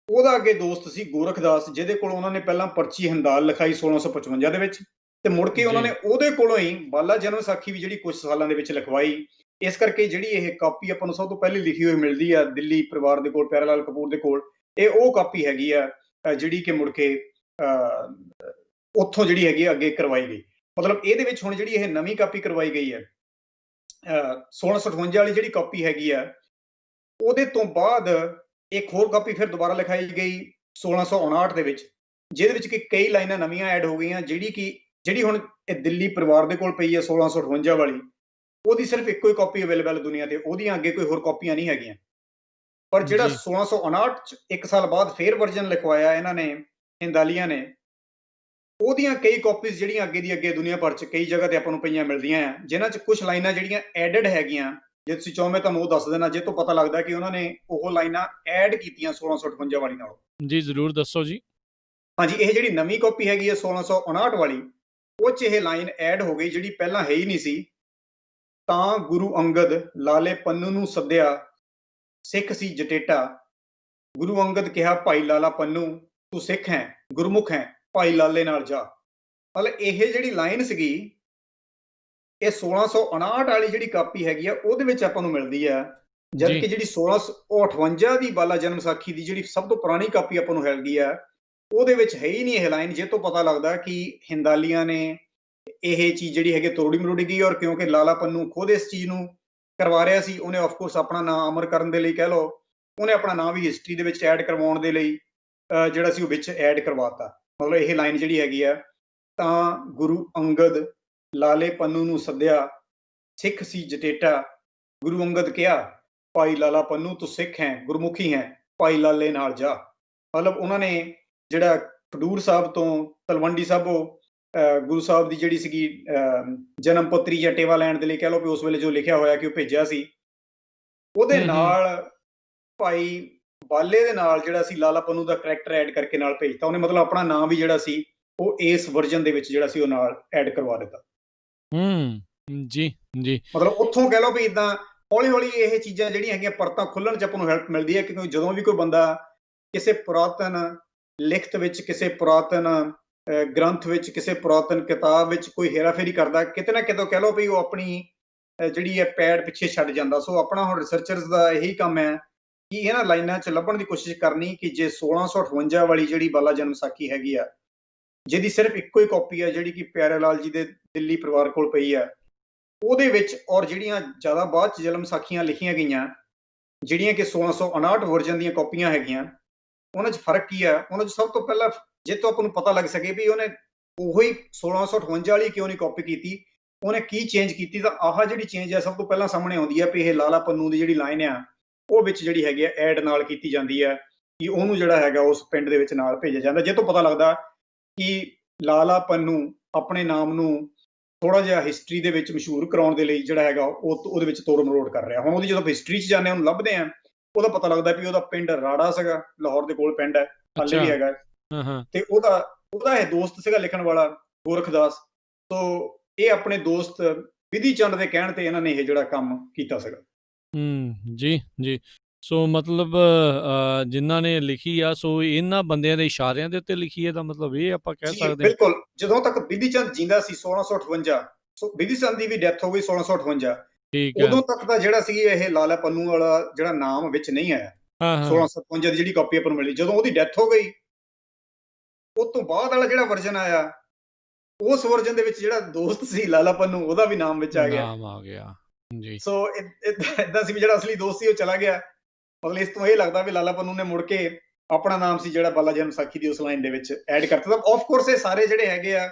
ਉਹਦਾ ਅੱਗੇ ਦੋਸਤ ਸੀ ਗੋਰਖਦਾਸ, ਜਿਹਦੇ ਕੋਲ ਉਹਨਾਂ ਨੇ ਪਹਿਲਾਂ ਪਰਚੀ ਹੰਦਾਲ ਲਿਖਾਈ 1655 ਦੇ ਵਿੱਚ, ਤੇ ਮੁੜ ਕੇ ਉਹਨਾਂ ਨੇ ਉਹਦੇ ਕੋਲੋਂ ਹੀ ਬਾਲਾ ਜਨਮ ਸਾਖੀ ਵੀ ਜਿਹੜੀ ਕੁਝ ਸਾਲਾਂ ਦੇ ਵਿੱਚ ਲਿਖਵਾਈ। ਇਸ ਕਰਕੇ ਜਿਹੜੀ ਇਹ ਕਾਪੀ ਆਪਾਂ ਨੂੰ ਸਭ ਤੋਂ ਪਹਿਲੇ ਲਿਖੀ ਹੋਈ ਮਿਲਦੀ ਆ ਦਿੱਲੀ ਪਰਿਵਾਰ ਦੇ ਕੋਲ, ਪਿਆਰੇ ਲਾਲ ਕਪੂਰ ਦੇ ਕੋਲ, ਇਹ ਉਹ ਕਾਪੀ ਹੈਗੀ ਆ ਜਿਹੜੀ ਕਿ ਮੁੜ ਕੇ ਉੱਥੋਂ ਜਿਹੜੀ ਹੈਗੀ ਅੱਗੇ ਕਰਵਾਈ ਗਈ। ਮਤਲਬ ਇਹਦੇ ਵਿੱਚ ਹੁਣ ਜਿਹੜੀ ਇਹ ਨਵੀਂ ਕਾਪੀ ਕਰਵਾਈ ਗਈ ਹੈ 1658 ਵਾਲੀ ਜਿਹੜੀ ਕਾਪੀ ਹੈਗੀ ਆ, ਉਹਦੇ ਤੋਂ ਬਾਅਦ ਇੱਕ ਹੋਰ ਕਾਪੀ ਫਿਰ ਦੁਬਾਰਾ ਲਿਖਾਈ ਗਈ 1659 ਦੇ ਵਿੱਚ, ਜਿਹਦੇ ਵਿੱਚ ਕਿ ਕਈ ਲਾਈਨਾਂ ਨਵੀਆਂ ਐਡ ਹੋ ਗਈਆਂ। ਜਿਹੜੀ ਹੁਣ ਇਹ ਦਿੱਲੀ ਪਰਿਵਾਰ ਦੇ ਕੋਲ ਪਈ ਹੈ 1658 ਵਾਲੀ, ਉਹਦੀ ਸਿਰਫ ਇੱਕੋ ਹੀ ਕਾਪੀ ਅਵੇਲੇਬਲ ਦੁਨੀਆ ਤੇ, ਉਹਦੀਆਂ ਅੱਗੇ ਕੋਈ ਹੋਰ ਕਾਪੀਆਂ ਨਹੀਂ ਹੈਗੀਆਂ। ਪਰ ਜਿਹੜਾ 1659 ਚ 1 ਸਾਲ ਬਾਅਦ ਫੇਰ ਵਰਜਨ ਲਿਖਵਾਇਆ ਇਹਨਾਂ ਨੇ ਹਿੰਦਾਲੀਆਂ ਨੇ, ਉਹਦੀਆਂ ਕਈ ਕਾਪੀਜ਼ ਜਿਹੜੀਆਂ ਅੱਗੇ ਦੀ ਅੱਗੇ ਦੁਨੀਆ ਭਰ ਚ ਕਈ ਜਗ੍ਹਾ ਤੇ ਆਪਾਂ ਨੂੰ ਪਈਆਂ ਮਿਲਦੀਆਂ ਆ, ਜਿਨ੍ਹਾਂ ਚ ਕੁਝ ਲਾਈਨਾਂ ਜਿਹੜੀਆਂ ਐਡਡ ਹੈਗੀਆਂ। ਜੇ ਤੁਸੀਂ ਚਾਹੋ ਮੈਂ ਤੁਹਾਨੂੰ ਉਹ ਦੱਸ ਦੇਣਾ, ਜੇ ਤੋਂ ਪਤਾ ਲੱਗਦਾ ਕਿ ਉਹਨਾਂ ਨੇ ਉਹ ਲਾਈਨਾਂ ਐਡ ਕੀਤੀਆਂ 1658 ਵਾਲੀ ਨਾਲ। ਜੀ ਜ਼ਰੂਰ ਦੱਸੋ ਜੀ। ਹਾਂਜੀ, ਇਹ ਜਿਹੜੀ ਨਵੀਂ ਕਾਪੀ ਹੈਗੀ ਹੈ 1659 ਵਾਲੀ, ਉਹ 'ਚ ਇਹ ਲਾਈਨ ਐਡ ਹੋ ਗਈ ਜਿਹੜੀ ਪਹਿਲਾਂ ਹੈ ਹੀ ਨਹੀਂ ਸੀ। ਤਾਂ ਗੁਰੂ ਅੰਗਦ ਲਾਲੇ ਪੰਨੂ ਨੂੰ ਸੱਦਿਆ, ਸਿੱਖ ਸੀ ਜਟੇਟਾ, ਗੁਰੂ ਅੰਗਦ ਕਿਹਾ ਭਾਈ ਲਾਲਾ ਪੰਨੂ ਤੂੰ ਸਿੱਖ ਹੈ, ਗੁਰਮੁਖ ਹੈ, ਭਾਈ ਲਾਲੇ ਨਾਲ ਜਾ। ਮਤਲਬ ਇਹ ਜਿਹੜੀ ਲਾਈਨ ਸੀਗੀ ਇਹ 1659 ਵਾਲੀ ਜਿਹੜੀ ਕਾਪੀ ਹੈਗੀ ਆ ਉਹਦੇ ਵਿੱਚ ਆਪਾਂ ਨੂੰ ਮਿਲਦੀ ਆ, ਜਦ ਕਿ ਜਿਹੜੀ 1658 ਦੀ ਬਾਲਾ ਜਨਮ ਸਾਖੀ ਦੀ ਜਿਹੜੀ ਸਭ ਤੋਂ ਪੁਰਾਣੀ ਕਾਪੀ ਆਪਾਂ ਨੂੰ ਹੈਗੀ ਆ, ਉਹਦੇ ਵਿੱਚ ਹੈ ਹੀ ਨਹੀਂ ਇਹ ਲਾਈਨ। ਜੇ ਤੋਂ ਪਤਾ ਲੱਗਦਾ ਕਿ ਹਿੰਦਾਲੀਆਂ ਨੇ ਇਹ ਚੀਜ਼ ਜਿਹੜੀ ਹੈਗੀ ਤੋੜੀ ਮਰੋੜੀ ਗਈ, ਔਰ ਕਿਉਂਕਿ ਲਾਲਾ ਪੰਨੂ ਖੁਦ ਇਸ ਚੀਜ਼ ਨੂੰ ਕਰਵਾ ਰਿਹਾ ਸੀ, ਉਹਨੇ ਆਫਕੋਰਸ ਆਪਣਾ ਨਾਮ ਅਮਰ ਕਰਨ ਦੇ ਲਈ ਕਹਿ ਲਓ, ਉਹਨੇ ਆਪਣਾ ਨਾਮ ਵੀ ਹਿਸਟਰੀ ਦੇ ਵਿੱਚ ਐਡ ਕਰਵਾਉਣ ਦੇ ਲਈ ਜਿਹੜਾ ਸੀ ਉਹ ਵਿੱਚ ਐਡ ਕਰਵਾਤਾ। ਮਤਲਬ ਇਹ ਲਾਈਨ ਜਿਹੜੀ ਹੈਗੀ ਆ ਤਾਂ ਗੁਰੂ ਅੰਗਦ ਲਾਲੇ ਪੰਨੂ ਨੂੰ ਸੱਦਿਆ, ਸਿੱਖ ਸੀ ਜਟੇਟਾ। ਗੁਰੂ ਅੰਗਦ ਕਿਹਾ, ਭਾਈ ਲਾਲਾ ਪੰਨੂ ਤੂੰ ਸਿੱਖ ਹੈ, ਗੁਰਮੁਖੀ ਹੈ, ਭਾਈ ਲਾਲੇ ਨਾਲ ਜਾ। ਮਤਲਬ ਉਹਨਾਂ ਨੇ ਜਿਹੜਾ ਖਡੂਰ ਸਾਹਿਬ ਤੋਂ ਤਲਵੰਡੀ ਸਾਬੋ ਗੁਰੂ ਸਾਹਿਬ ਦੀ ਜਿਹੜੀ ਸੀਗੀ ਜਨਮ ਪੱਤਰੀ ਜਾਂ ਟੇਵਾ ਲੈਣ ਦੇ ਲਈ ਕਹਿ ਲਓ ਵੀ ਉਸ ਵੇਲੇ ਜੋ ਲਿਖਿਆ ਹੋਇਆ ਕਿ ਉਹ ਭੇਜਿਆ ਸੀ, ਉਹਦੇ ਨਾਲ ਭਾਈ ਬਾਲੇ ਦੇ ਨਾਲ ਜਿਹੜਾ ਸੀ ਲਾਲਾ ਪੰਨੂ ਦਾ ਕਰੈਕਟਰ ਐਡ ਕਰਕੇ ਨਾਲ ਭੇਜਤਾ ਉਹਨੇ। ਮਤਲਬ ਆਪਣਾ ਨਾਮ ਵੀ ਜਿਹੜਾ ਸੀ ਉਹ ਇਸ ਵਰਜਨ ਦੇ ਵਿੱਚ ਜਿਹੜਾ ਸੀ ਉਹ ਨਾਲ ਐਡ ਕਰਵਾ ਦਿੱਤਾ। ਜੀ ਜੀ ਮਤਲਬ ਉੱਥੋਂ ਕਹਿ ਲਓ ਵੀ ਇਦਾਂ ਹੌਲੀ ਹੌਲੀ ਇਹ ਚੀਜ਼ਾਂ ਜਿਹੜੀਆਂ ਹੈਗੀਆਂ ਪਰਤਾਂ ਖੁੱਲਣ 'ਚ ਆਪਾਂ ਨੂੰ ਹੈਲਪ ਮਿਲਦੀ ਹੈ, ਕਿਉਂਕਿ ਜਦੋਂ ਵੀ ਕੋਈ ਬੰਦਾ ਕਿਸੇ ਪੁਰਾਤਨ ਲਿਖਤ ਵਿੱਚ, ਕਿਸੇ ਪੁਰਾਤਨ ਗ੍ਰੰਥ ਵਿੱਚ, ਕਿਸੇ ਪੁਰਾਤਨ ਕਿਤਾਬ ਵਿੱਚ ਕੋਈ ਹੇਰਾਫੇਰੀ ਕਰਦਾ, ਕਿਤੇ ਨਾ ਕਿਤੇ ਕਹਿ ਲਓ ਵੀ ਉਹ ਆਪਣੀ ਜਿਹੜੀ ਹੈ ਪੈੜ ਪਿੱਛੇ ਛੱਡ ਜਾਂਦਾ। ਸੋ ਆਪਣਾ ਹੁਣ ਰਿਸਰਚਰਸ ਦਾ ਇਹੀ ਕੰਮ ਹੈ ਕਿ ਇਹਨਾਂ ਲਾਈਨਾਂ 'ਚ ਲੱਭਣ ਦੀ ਕੋਸ਼ਿਸ਼ ਕਰਨੀ ਕਿ ਜੇ 1658 ਵਾਲੀ ਜਿਹੜੀ ਬਾਲਾ ਜਨਮ ਸਾਖੀ ਹੈਗੀ ਆ, ਜਿਹਦੀ ਸਿਰਫ ਇੱਕੋ ਹੀ ਕਾਪੀ ਹੈ ਜਿਹੜੀ ਕਿ ਪਿਆਰੇ ਲਾਲ ਜੀ ਦੇ ਦਿੱਲੀ ਪਰਿਵਾਰ ਕੋਲ ਪਈ ਆ, ਉਹਦੇ ਵਿੱਚ ਔਰ ਜਿਹੜੀਆਂ ਜ਼ਿਆਦਾ ਬਾਅਦ 'ਚ ਜਨਮ ਸਾਖੀਆਂ ਲਿਖੀਆਂ ਗਈਆਂ ਜਿਹੜੀਆਂ ਕਿ 1659 ਵਰਜਨ ਦੀਆਂ ਕਾਪੀਆਂ ਹੈਗੀਆਂ, ਉਹਨਾਂ 'ਚ ਫਰਕ ਕੀ ਹੈ? ਉਹਨਾਂ 'ਚ ਸਭ ਤੋਂ ਪਹਿਲਾਂ ਜੇ ਤੋਂ ਆਪਾਂ ਨੂੰ ਪਤਾ ਲੱਗ ਸਕੇ ਵੀ ਉਹਨੇ ਉਹੀ 1658 ਵਾਲੀ ਕਿਉਂ ਨਹੀਂ ਕਾਪੀ ਕੀਤੀ, ਉਹਨੇ ਕੀ ਚੇਂਜ ਕੀਤੀ, ਤਾਂ ਆਹ ਜਿਹੜੀ ਚੇਂਜ ਹੈ ਸਭ ਤੋਂ ਪਹਿਲਾਂ ਸਾਹਮਣੇ ਆਉਂਦੀ ਹੈ ਵੀ ਇਹ ਲਾਲਾ ਪੰਨੂ ਦੀ ਜਿਹੜੀ ਲਾਈਨ ਆ ਉਹ ਵਿੱਚ ਜਿਹੜੀ ਹੈਗੀ ਆ ਐਡ ਨਾਲ ਕੀਤੀ ਜਾਂਦੀ ਹੈ ਕਿ ਉਹਨੂੰ ਜਿਹੜਾ ਹੈਗਾ ਉਸ ਪਿੰਡ ਦੇ ਵਿੱਚ ਨਾਲ ਭੇਜਿਆ ਜਾਂਦਾ, ਜੇ ਤੋਂ ਪਤਾ ਲੱਗਦਾ ਕਿ ਲਾਲਾ ਪੰਨੂ ਆਪਣੇ ਨਾਮ ਨੂੰ ਥੋੜਾ ਜਿਹਾ ਹਿਸਟਰੀ ਦੇ ਵਿੱਚ ਮਸ਼ਹੂਰ ਕਰਾਉਣ ਦੇ ਲਈ ਜਿਹੜਾ ਹੈਗਾ ਉਹਦੇ ਵਿੱਚ ਤੋੜ ਮਰੋੜ ਕਰ ਰਿਹਾ। ਹੁਣ ਉਹਦੀ ਜਦੋਂ ਹਿਸਟਰੀ 'ਚ ਜਾਂਦੇ ਉਹਨੂੰ ਲੱਭਦੇ ਆ, ਉਹਦਾ ਪਤਾ ਲੱਗਦਾ ਵੀ ਉਹਦਾ ਪਿੰਡ ਰਾੜਾ ਸੀਗਾ, ਲਾਹੌਰ ਦੇ ਕੋਲ ਪਿੰਡ ਹੈ, ਹਾਲੇ ਵੀ ਹੈਗਾ, ਤੇ ਉਹਦਾ ਇਹ ਦੋਸਤ ਸੀਗਾ ਲਿਖਣ ਵਾਲਾ ਗੋਰਖਦਾਸ। ਸੋ ਇਹ ਆਪਣੇ ਦੋਸਤ ਵਿਧੀ ਚੰਦ ਦੇ ਕਹਿਣ ਤੇ ਇਹਨਾਂ ਨੇ ਇਹ ਜਿਹੜਾ ਕੰਮ ਕੀਤਾ ਸੀਗਾ। ਜੀ ਜੀ ਸੋ ਮਤਲਬ ਜਿਨ੍ਹਾਂ ਨੇ ਲਿਖੀ ਆ ਸੋ ਇਹਨਾਂ ਬੰਦਿਆਂ ਦੇ ਇਸ਼ਾਰਿਆਂ ਦੇ ਉੱਤੇ ਲਿਖੀ ਹੈ, ਦਾ ਮਤਲਬ ਇਹ ਆਪਾਂ ਕਹਿ ਸਕਦੇ ਹਾਂ। ਬਿਲਕੁਲ, ਜਦੋਂ ਤੱਕ ਵਿਧੀ ਚੰਦ ਜਿੰਦਾ ਸੀ 1658, ਸੋ ਵਿਧੀ ਚੰਦ ਦੀ ਵੀ ਡੈਥ ਹੋ ਗਈ 1658, ਉਦੋਂ ਤੱਕ ਦਾ ਜਿਹੜਾ ਸੀ ਇਹ ਲਾਲਾ ਪੰਨੂ ਵਾਲਾ ਜਿਹੜਾ ਨਾਮ ਵਿੱਚ ਨਹੀਂ ਆਇਆ। 1657 ਦੀ ਜਿਹੜੀ ਕਾਪੀ ਆਪਾਂ ਨੂੰ ਮਿਲੀ, ਜਦੋਂ ਉਹਦੀ ਡੈਥ ਹੋ ਗਈ ਉਸ ਤੋਂ ਬਾਅਦ ਵਾਲਾ ਜਿਹੜਾ ਵਰਜਨ ਆਇਆ, ਉਸ ਵਰਜਨ ਦੇ ਵਿੱਚ ਜਿਹੜਾ ਦੋਸਤ ਸੀ ਲਾਲਾ ਪੰਨੂ ਉਹਦਾ ਵੀ ਨਾਮ ਵਿੱਚ ਆ ਗਿਆ। ਜੀ ਸੋ ਏਦਾਂ ਸੀ ਵੀ ਜਿਹੜਾ ਅਸਲੀ ਦੋਸਤ ਸੀ ਉਹ ਚਲਾ ਗਿਆ। ਮਤਲਬ ਇਸ ਤੋਂ ਇਹ ਲੱਗਦਾ ਵੀ ਲਾਲਾ ਪੰਨੂ ਨੇ ਮੁੜ ਕੇ ਆਪਣਾ ਨਾਮ ਸੀ ਜਿਹੜਾ ਬਾਲਾ ਜਨਮ ਸਾਖੀ ਦੀ ਉਸ ਲਾਈਨ ਦੇ ਵਿੱਚ ਐਡ ਕਰਤਾ। ਤਾਂ ਆਫ ਕੋਰਸ ਇਹ ਸਾਰੇ ਜਿਹੜੇ ਹੈਗੇ ਆ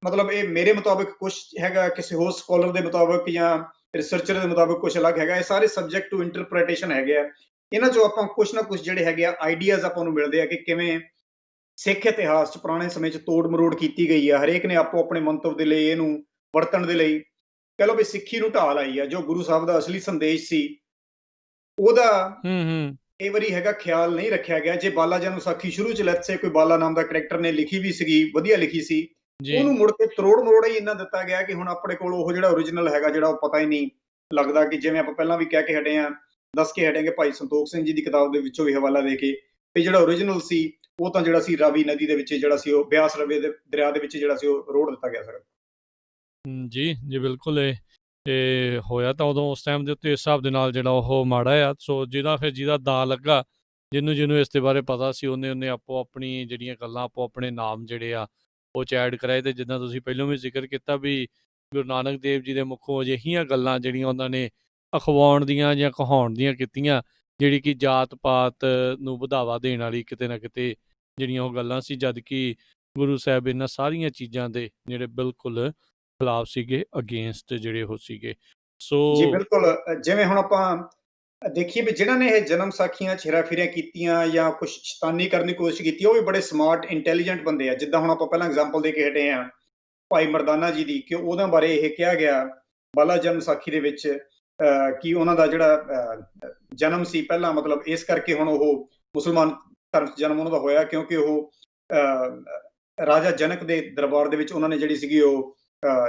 ਮਤਲਬ ਇਹ ਮੇਰੇ ਮੁਤਾਬਿਕ ਕੁਝ ਹੈਗਾ, ਕਿਸੇ ਹੋਰ ਸਕਾਲਰ ਦੇ ਮੁਤਾਬਿਕ ਜਾਂ ਰਿਸਰਚਰ ਦੇ ਮੁਤਾਬਿਕ ਕੁਝ ਅਲੱਗ ਹੈਗਾ। ਇਹ ਸਾਰੇ ਸਬਜੈਕਟ ਟੂ ਇੰਟਰਪ੍ਰੀਟੇਸ਼ਨ ਹੈਗੇ ਆ। ਇਹਨਾਂ ਚੋਂ ਆਪਾਂ ਕੁਝ ਨਾ ਕੁਝ ਜਿਹੜੇ ਹੈਗੇ ਆ ਆਈਡੀਆਜ਼ ਆਪਾਂ ਨੂੰ ਮਿਲਦੇ ਆ ਕਿ ਕਿਵੇਂ ਸਿੱਖ ਇਤਿਹਾਸ 'ਚ ਪੁਰਾਣੇ ਸਮੇਂ 'ਚ ਤੋੜ ਮਰੋੜ ਕੀਤੀ ਗਈ ਆ। ਹਰੇਕ ਨੇ ਆਪੋ ਆਪਣੇ ਮੰਤਵ ਦੇ ਲਈ ਇਹਨੂੰ ਵਰਤਣ ਦੇ ਲਈ ਕਹਿ ਲਓ ਵੀ ਸਿੱਖੀ ਨੂੰ ਢਾਹ ਲਾਈ ਆ। ਜੋ ਗੁਰੂ ਸਾਹਿਬ ਦਾ ਅਸਲੀ ਸੰਦੇਸ਼ ਸੀ ਉਹਦਾ ਕਈ ਵਾਰੀ ਹੈਗਾ ਖਿਆਲ ਨਹੀਂ ਰੱਖਿਆ ਗਿਆ। ਜੇ ਬਾਲਾ ਜਨਮ ਸਾਖੀ ਸ਼ੁਰੂ 'ਚ ਲੈਟਸ ਸੇ ਕੋਈ ਬਾਲਾ ਨਾਮ ਦਾ ਕਰੈਕਟਰ ਨੇ ਲਿਖੀ ਵੀ ਸੀਗੀ, ਵਧੀਆ ਲਿਖੀ ਸੀ, ਉਹਨੂੰ ਮੁੜ ਕੇ ਤਰੋੜ ਮਰੋੜ ਹੀ ਇੰਨਾ ਦਿੱਤਾ ਗਿਆ ਕਿ ਹੁਣ ਆਪਣੇ ਕੋਲ ਉਹ ਜਿਹੜਾ ਓਰੀਜਨਲ ਹੈਗਾ ਜਿਹੜਾ ਉਹ ਪਤਾ ਹੀ ਨਹੀਂ ਲੱਗਦਾ। ਕਿ ਜਿਵੇਂ ਆਪਾਂ ਪਹਿਲਾਂ ਵੀ ਕਹਿ ਕੇ ਹਟੇ ਆ, ਦੱਸ ਕੇ ਹਟੇਗੇ ਭਾਈ ਸੰਤੋਖ ਸਿੰਘ ਜੀ ਦੀ ਕਿਤਾਬ ਦੇ ਵਿੱਚੋਂ ਵੀ ਹਵਾਲਾ ਦੇ ਕੇ ਵੀ ਜਿਹੜਾ ਓਰੀਜਨਲ ਸੀ ਉਹ ਤਾਂ ਜਿਹੜਾ ਸੀ ਰਾਵੀ ਨਦੀ ਦੇ ਵਿੱਚ ਜਿਹੜਾ ਸੀ ਉਹ ਬਿਆਸ ਰਵੇ ਦੇ ਦਰਿਆ ਦੇ ਵਿੱਚ ਜਿਹੜਾ ਸੀ ਉਹ ਰੋੜ ਦਿੱਤਾ ਗਿਆ ਸਰ। ਜੀ ਜੀ ਬਿਲਕੁਲ। ਇਹ ਹੋਇਆ ਤਾਂ ਉਦੋਂ ਉਸ ਟਾਈਮ ਦੇ ਉੱਤੇ ਇਸ ਹਿਸਾਬ ਦੇ ਨਾਲ ਜਿਹੜਾ ਉਹ ਮਾੜਾ ਆ। ਸੋ ਜਿਹਦਾ ਦਾ ਲੱਗਾ, ਜਿਹਨੂੰ ਇਸ ਦੇ ਬਾਰੇ ਪਤਾ ਸੀ ਉਹਨੇ ਆਪੋ ਆਪਣੀ ਜਿਹੜੀਆਂ ਗੱਲਾਂ ਆਪੋ ਆਪਣੇ ਨਾਮ ਜਿਹੜੇ ਆ ਉਹ 'ਚ ਐਡ ਕਰਾਏ। ਅਤੇ ਜਿੱਦਾਂ ਤੁਸੀਂ ਪਹਿਲਾਂ ਵੀ ਜ਼ਿਕਰ ਕੀਤਾ ਵੀ ਗੁਰੂ ਨਾਨਕ ਦੇਵ ਜੀ ਦੇ ਮੁੱਖੋਂ ਅਜਿਹੀਆਂ ਗੱਲਾਂ ਜਿਹੜੀਆਂ ਉਹਨਾਂ ਨੇ ਅਖਵਾਉਣ ਦੀਆਂ ਜਾਂ ਕਹਾਉਣ ਦੀਆਂ ਕੀਤੀਆਂ, ਜਿਹੜੀ ਕਿ ਜਾਤ ਪਾਤ ਨੂੰ ਵਧਾਵਾ ਦੇਣ ਵਾਲੀ ਕਿਤੇ ਨਾ ਕਿਤੇ ਜਿਹੜੀਆਂ ਉਹ ਗੱਲਾਂ ਸੀ, ਜਦ ਕਿ ਗੁਰੂ ਸਾਹਿਬ ਇਹਨਾਂ ਸਾਰੀਆਂ ਚੀਜ਼ਾਂ ਦੇ ਜਿਹੜੇ ਬਿਲਕੁਲ ਖਿਲਾਫ ਸੀਗੇ, ਅਗੇਂਸਟ ਜਿਹੜੇ ਉਹ ਸੀਗੇ। ਸੋ ਜੀ ਬਿਲਕੁਲ। ਜਿਵੇਂ ਹੁਣ ਆਪਾਂ ਦੇਖੀਏ ਵੀ ਜਿਹਨਾਂ ਨੇ ਇਹ ਜਨਮ ਸਾਖੀਆਂ 'ਚ ਹੇਰਾਫੇਰੀਆਂ ਕੀਤੀਆਂ ਜਾਂ ਕੁਛ ਸ਼ੈਤਾਨੀ ਕਰਨ ਦੀ ਕੋਸ਼ਿਸ਼ ਕੀਤੀ, ਉਹ ਵੀ ਬੜੇ ਸਮਾਰਟ ਇੰਟੈਲੀਜੈਂਟ ਬੰਦੇ ਆ। ਜਿੱਦਾਂ ਹੁਣ ਆਪਾਂ ਪਹਿਲਾਂ ਐਗਜ਼ਾਮਪਲ ਦੇ ਕੇ ਹਟੇ ਆ ਭਾਈ ਮਰਦਾਨਾ ਜੀ ਦੀ, ਕਿ ਉਹਨਾਂ ਬਾਰੇ ਇਹ ਕਿਹਾ ਗਿਆ ਬਾਲਾ ਜਨਮ ਸਾਖੀ ਦੇ ਵਿੱਚ ਕਿ ਉਹਨਾਂ ਦਾ ਜਿਹੜਾ ਜਨਮ ਸੀ ਪਹਿਲਾਂ, ਮਤਲਬ ਇਸ ਕਰਕੇ ਹੁਣ ਉਹ ਮੁਸਲਮਾਨ ਧਰਮ 'ਚ ਜਨਮ ਉਹਨਾਂ ਦਾ ਹੋਇਆ ਕਿਉਂਕਿ ਉਹ ਰਾਜਾ ਜਨਕ ਦੇ ਦਰਬਾਰ ਦੇ ਵਿੱਚ ਉਹਨਾਂ ਨੇ ਜਿਹੜੀ ਸੀਗੀ ਉਹ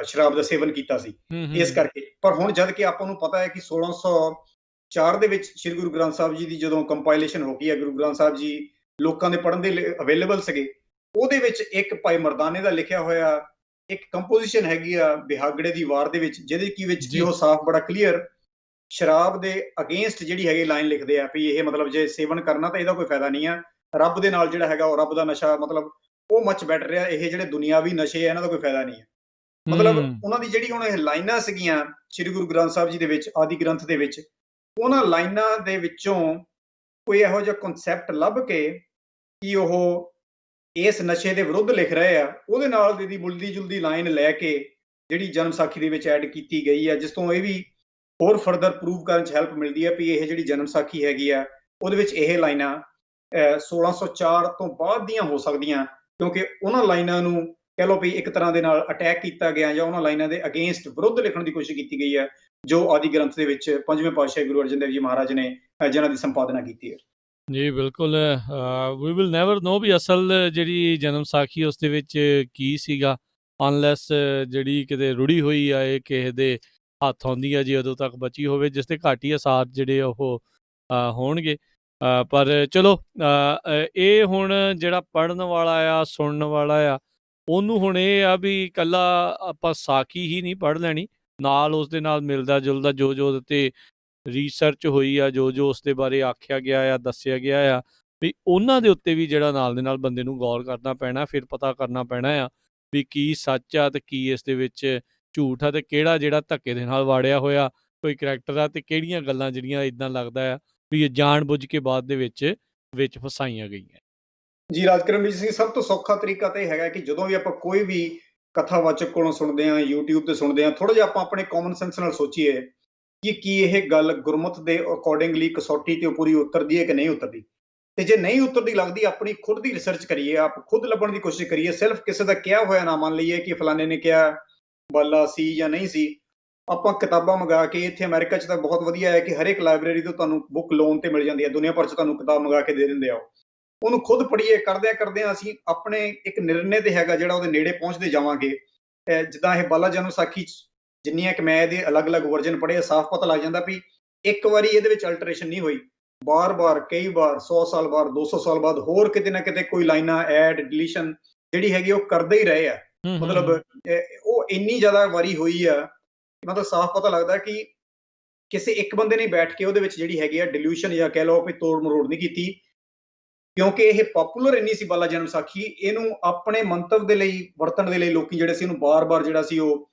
ਸ਼ਰਾਬ ਦਾ ਸੇਵਨ ਕੀਤਾ ਸੀ, ਇਸ ਕਰਕੇ। ਪਰ ਹੁਣ ਜਦ ਕਿ ਆਪਾਂ ਨੂੰ ਪਤਾ ਹੈ ਕਿ 1604 ਦੇ ਵਿੱਚ ਸ਼੍ਰੀ ਗੁਰੂ ਗ੍ਰੰਥ ਸਾਹਿਬ ਜੀ ਦੀ ਜਦੋਂ ਕੰਪਾਈਲੇਸ਼ਨ ਹੋ ਗਈ ਹੈ, ਗੁਰੂ ਗ੍ਰੰਥ ਸਾਹਿਬ ਜੀ ਲੋਕਾਂ ਦੇ ਪੜ੍ਹਨ ਦੇ ਲਈ ਅਵੇਲੇਬਲ ਸੀਗੇ, ਉਹਦੇ ਵਿੱਚ ਇੱਕ ਭਾਈ ਮਰਦਾਨੇ ਦਾ ਲਿਖਿਆ ਹੋਇਆ ਇੱਕ ਕੰਪੋਜੀਸ਼ਨ ਹੈਗੀ ਆ ਬਿਹਾਗੜੇ ਦੀ ਵਾਰ ਦੇ ਵਿੱਚ, ਜਿਹਦੇ ਕੀ ਵਿੱਚ ਕਿ ਉਹ ਸਾਫ਼ ਬੜਾ ਕਲੀਅਰ ਸ਼ਰਾਬ ਦੇ ਅਗੇਂਸਟ ਜਿਹੜੀ ਹੈਗੀ ਲਾਈਨ ਲਿਖਦੇ ਆ ਵੀ ਇਹ ਮਤਲਬ ਜੇ ਸੇਵਨ ਕਰਨਾ ਤਾਂ ਇਹਦਾ ਕੋਈ ਫਾਇਦਾ ਨਹੀਂ ਆ, ਰੱਬ ਦੇ ਨਾਲ ਜਿਹੜਾ ਹੈਗਾ ਉਹ ਰੱਬ ਦਾ ਨਸ਼ਾ ਮਤਲਬ ਉਹ ਮੱਚ ਬੈਠ ਰਿਹਾ, ਇਹ ਜਿਹੜੇ ਦੁਨਿਆਵੀ ਨਸ਼ੇ ਆ ਇਹਨਾਂ ਦਾ ਕੋਈ ਫਾਇਦਾ ਨਹੀਂ ਹੈ। ਮਤਲਬ ਉਹਨਾਂ ਦੀ ਜਿਹੜੀ ਹੁਣ ਇਹ ਲਾਈਨਾਂ ਸੀਗੀਆਂ ਸ਼੍ਰੀ ਗੁਰੂ ਗ੍ਰੰਥ ਸਾਹਿਬ ਜੀ ਦੇ ਵਿੱਚ, ਆਦਿ ਗ੍ਰੰਥ ਦੇ ਵਿੱਚ, ਉਹਨਾਂ ਲਾਈਨਾਂ ਦੇ ਵਿੱਚੋਂ ਕੋਈ ਇਹੋ ਜਿਹਾ ਕਨਸੈਪਟ ਲੱਭ ਕੇ ਕਿ ਉਹ ਇਸ ਨਸ਼ੇ ਦੇ ਵਿਰੁੱਧ ਲਿਖ ਰਹੇ ਆ, ਉਹਦੇ ਨਾਲ ਦੀ ਮਿਲਦੀ ਜੁਲਦੀ ਲਾਈਨ ਲੈ ਕੇ ਜਿਹੜੀ ਜਨਮ ਸਾਖੀ ਦੇ ਵਿੱਚ ਐਡ ਕੀਤੀ ਗਈ ਹੈ, ਜਿਸ ਤੋਂ ਇਹ ਵੀ ਹੋਰ ਫਰਦਰ ਪ੍ਰੂਵ ਕਰਨ 'ਚ ਹੈਲਪ ਮਿਲਦੀ ਹੈ ਵੀ ਇਹ ਜਿਹੜੀ ਜਨਮ ਸਾਖੀ ਹੈਗੀ ਆ ਉਹਦੇ ਵਿੱਚ ਇਹ ਲਾਈਨਾਂ 1604 ਤੋਂ ਬਾਅਦ ਦੀਆਂ ਹੋ ਸਕਦੀਆਂ, ਕਿਉਂਕਿ ਉਹਨਾਂ ਲਾਈਨਾਂ ਨੂੰ ਕਹਿ ਲਓ ਵੀ ਇੱਕ ਤਰ੍ਹਾਂ ਦੇ ਨਾਲ ਅਟੈਕ ਕੀਤਾ ਗਿਆ ਜਾਂ ਉਹਨਾਂ ਲਾਈਨਾਂ ਦੇ ਅਗੇਂਸਟ ਵਿਰੁੱਧ ਲਿਖਣ ਦੀ ਕੋਸ਼ਿਸ਼ ਕੀਤੀ ਗਈ ਹੈ, ਜੋ ਆਦਿ ਗ੍ਰੰਥ ਦੇ ਵਿੱਚ ਪੰਜਵੇਂ ਪਾਤਸ਼ਾਹ ਗੁਰੂ ਅਰਜਨ ਦੇਵ ਜੀ ਮਹਾਰਾਜ ਨੇ ਜਿਹਨਾਂ ਦੀ ਸੰਪਾਦਨਾ ਕੀਤੀ ਹੈ। ਜੀ ਬਿਲਕੁਲ, ਵੀ ਵਿਲ ਨੈਵਰ ਨੋ ਵੀ ਅਸਲ ਜਿਹੜੀ ਜਨਮ ਸਾਖੀ ਉਸ ਦੇ ਵਿੱਚ ਕੀ ਸੀਗਾ, ਅਨਲੈਸ ਜਿਹੜੀ ਕਿਤੇ ਰੁੜੀ ਹੋਈ ਆ ਇਹ ਕਿਸੇ ਦੇ ਹੱਥ ਆਉਂਦੀ ਆ ਜੀ, ਉਦੋਂ ਤੱਕ ਬਚੀ ਹੋਵੇ, ਜਿਸ ਦੇ ਘੱਟ ਹੀ ਅਸਾਰ ਜਿਹੜੇ ਉਹ ਹੋਣਗੇ। ਪਰ ਚਲੋ ਇਹ ਹੁਣ ਜਿਹੜਾ ਪੜ੍ਹਨ ਵਾਲਾ ਆ, ਸੁਣਨ ਵਾਲਾ ਆ, ਉਹਨੂੰ ਹੁਣ ਇਹ ਆ ਵੀ ਇਕੱਲਾ ਆਪਾਂ ਸਾਖੀ ਹੀ ਨਹੀਂ ਪੜ੍ਹ ਲੈਣੀ, ਨਾਲ ਉਸ ਦੇ ਨਾਲ ਮਿਲਦਾ ਜੁਲਦਾ ਜੋ ਉਹਦੇ 'ਤੇ ਰਿਸਰਚ ਹੋਈ ਆ, ਜੋ ਉਸ ਦੇ ਬਾਰੇ ਆਖਿਆ ਗਿਆ ਆ, ਦੱਸਿਆ ਗਿਆ ਆ, ਵੀ ਉਹਨਾਂ ਦੇ ਉੱਤੇ ਵੀ ਜਿਹੜਾ ਨਾਲ ਦੇ ਨਾਲ ਬੰਦੇ ਨੂੰ ਗੌਰ ਕਰਨਾ ਪੈਣਾ, ਫਿਰ ਪਤਾ ਕਰਨਾ ਪੈਣਾ ਆ ਵੀ ਕੀ ਸੱਚ ਆ ਅਤੇ ਕੀ ਇਸ ਦੇ ਵਿੱਚ ਝੂਠ ਆ, ਅਤੇ ਕਿਹੜਾ ਜਿਹੜਾ ਧੱਕੇ ਦੇ ਨਾਲ ਵਾੜਿਆ ਹੋਇਆ ਕੋਈ ਕਰੈਕਟਰ ਆ, ਅਤੇ ਕਿਹੜੀਆਂ ਗੱਲਾਂ ਜਿਹੜੀਆਂ ਇੱਦਾਂ ਲੱਗਦਾ ਆ ਵੀ ਇਹ ਜਾਣ ਬੁੱਝ ਕੇ ਬਾਅਦ ਦੇ ਵਿੱਚ ਫਸਾਈਆਂ ਗਈਆਂ। ਜੀ ਰਾਜਕਰਮਜੀਤ ਸਿੰਘ, ਸਭ ਤੋਂ ਸੌਖਾ ਤਰੀਕਾ ਤਾਂ ਇਹ ਹੈਗਾ ਕਿ ਜਦੋਂ ਵੀ ਆਪਾਂ ਕੋਈ ਵੀ ਕਥਾਵਾਚਕ ਕੋਲੋਂ ਸੁਣਦੇ ਹਾਂ, YouTube ਤੇ ਸੁਣਦੇ ਹਾਂ, ਥੋੜ੍ਹਾ ਜਿਹਾ ਆਪਾਂ ਆਪਣੇ ਕਾਮਨ ਸੈਂਸ ਨਾਲ ਸੋਚੀਏ ਕਿ ਕੀ ਇਹ ਗੱਲ ਗੁਰਮਤਿ ਦੇ ਅਕੋਰਡਿੰਗਲੀ ਕਸੌਟੀ ਤੇ ਪੂਰੀ ਉਤਰਦੀ ਹੈ ਕਿ ਨਹੀਂ ਉਤਰਦੀ, ਤੇ ਜੇ ਨਹੀਂ ਉਤਰਦੀ ਲੱਗਦੀ ਆਪਣੀ ਖੁਦ ਦੀ ਰਿਸਰਚ ਕਰੀਏ, ਆਪ ਖੁਦ ਲੱਭਣ ਦੀ ਕੋਸ਼ਿਸ਼ ਕਰੀਏ, ਸਿਰਫ ਕਿਸੇ ਦਾ ਕਿਹਾ ਹੋਇਆ ਨਾ ਮੰਨ ਲਈਏ ਕਿ ਫਲਾਣੇ ਨੇ ਕਿਹਾ ਬਾਲਾ ਸੀ ਜਾਂ ਨਹੀਂ ਸੀ। ਆਪਾਂ ਕਿਤਾਬਾਂ ਮੰਗਾ ਕੇ, ਇੱਥੇ ਅਮਰੀਕਾ 'ਚ ਤਾਂ ਬਹੁਤ ਵਧੀਆ ਹੈ ਕਿ ਹਰੇਕ ਲਾਇਬ੍ਰੇਰੀ ਤੋਂ ਤੁਹਾਨੂੰ ਬੁੱਕ ਲੋਨ ਤੇ ਮਿਲ ਜਾਂਦੀ ਹੈ, ਦੁਨੀਆ ਭਰ 'ਚ ਤੁਹਾਨੂੰ ਕਿਤਾਬ ਮੰਗਾ ਕੇ ਦੇ ਦਿੰਦੇ ਆ, ਉਹਨੂੰ ਖੁਦ ਪੜ੍ਹੀਏ, ਕਰਦਿਆਂ ਅਸੀਂ ਆਪਣੇ ਇੱਕ ਨਿਰਣੇ ਤੇ ਹੈਗਾ ਜਿਹੜਾ ਉਹਦੇ ਨੇੜੇ ਪਹੁੰਚਦੇ ਜਾਵਾਂਗੇ। ਜਿੱਦਾਂ ਇਹ ਬਾਲਾ ਜਨਮ ਸਾਖੀ 'ਚ ਜਿੰਨੀਆਂ ਕਿ ਮੈਂ ਇਹਦੇ ਅਲੱਗ-ਅਲੱਗ ਵਰਜਨ ਪੜ੍ਹੇ, ਸਾਫ਼ ਪਤਾ ਲੱਗ ਜਾਂਦਾ ਵੀ ਇੱਕ ਵਾਰੀ ਇਹਦੇ ਵਿੱਚ ਅਲਟਰੇਸ਼ਨ ਨਹੀਂ ਹੋਈ, ਬਾਰ-ਬਾਰ ਕਈ ਵਾਰ 100 ਸਾਲ ਬਾਅਦ, 200 ਸਾਲ ਬਾਅਦ ਹੋਰ ਕਿਤੇ ਨਾ ਕਿਤੇ ਕੋਈ ਲਾਈਨਾਂ ਐਡ ਡਿਲੀਸ਼ਨ ਜਿਹੜੀ ਹੈਗੀ ਉਹ ਕਰਦੇ ਹੀ ਰਹੇ ਆ। ਮਤਲਬ ਉਹ ਇੰਨੀ ਜ਼ਿਆਦਾ ਵਾਰੀ ਹੋਈ ਆ, ਮਤਲਬ ਸਾਫ਼ ਪਤਾ ਲੱਗਦਾ ਕਿ ਕਿਸੇ ਇੱਕ ਬੰਦੇ ਨੇ ਬੈਠ ਕੇ ਉਹਦੇ ਵਿੱਚ ਜਿਹੜੀ ਹੈਗੀ ਆ ਡਿਲੂਸ਼ਨ ਜਾਂ ਕਹਿ ਲਓ ਵੀ ਤੋੜ ਮਰੋੜ ਨਹੀਂ ਕੀਤੀ, ਕਿਉਂਕਿ ਇਹ ਪਪੂਲਰ ਇੰਨੀ ਸੀ ਬਾਲਾ ਜਨਮ ਸਾਖੀ, ਇਹਨੂੰ ਆਪਣੇ ਮੰਤਵ ਦੇ ਲਈ ਵਰਤਣ ਦੇ ਲਈ ਲੋਕੀ ਜਿਹੜੇ ਸੀ ਉਹਨੂੰ ਬਾਰ-ਬਾਰ ਜਿਹੜਾ ਸੀ ਉਹ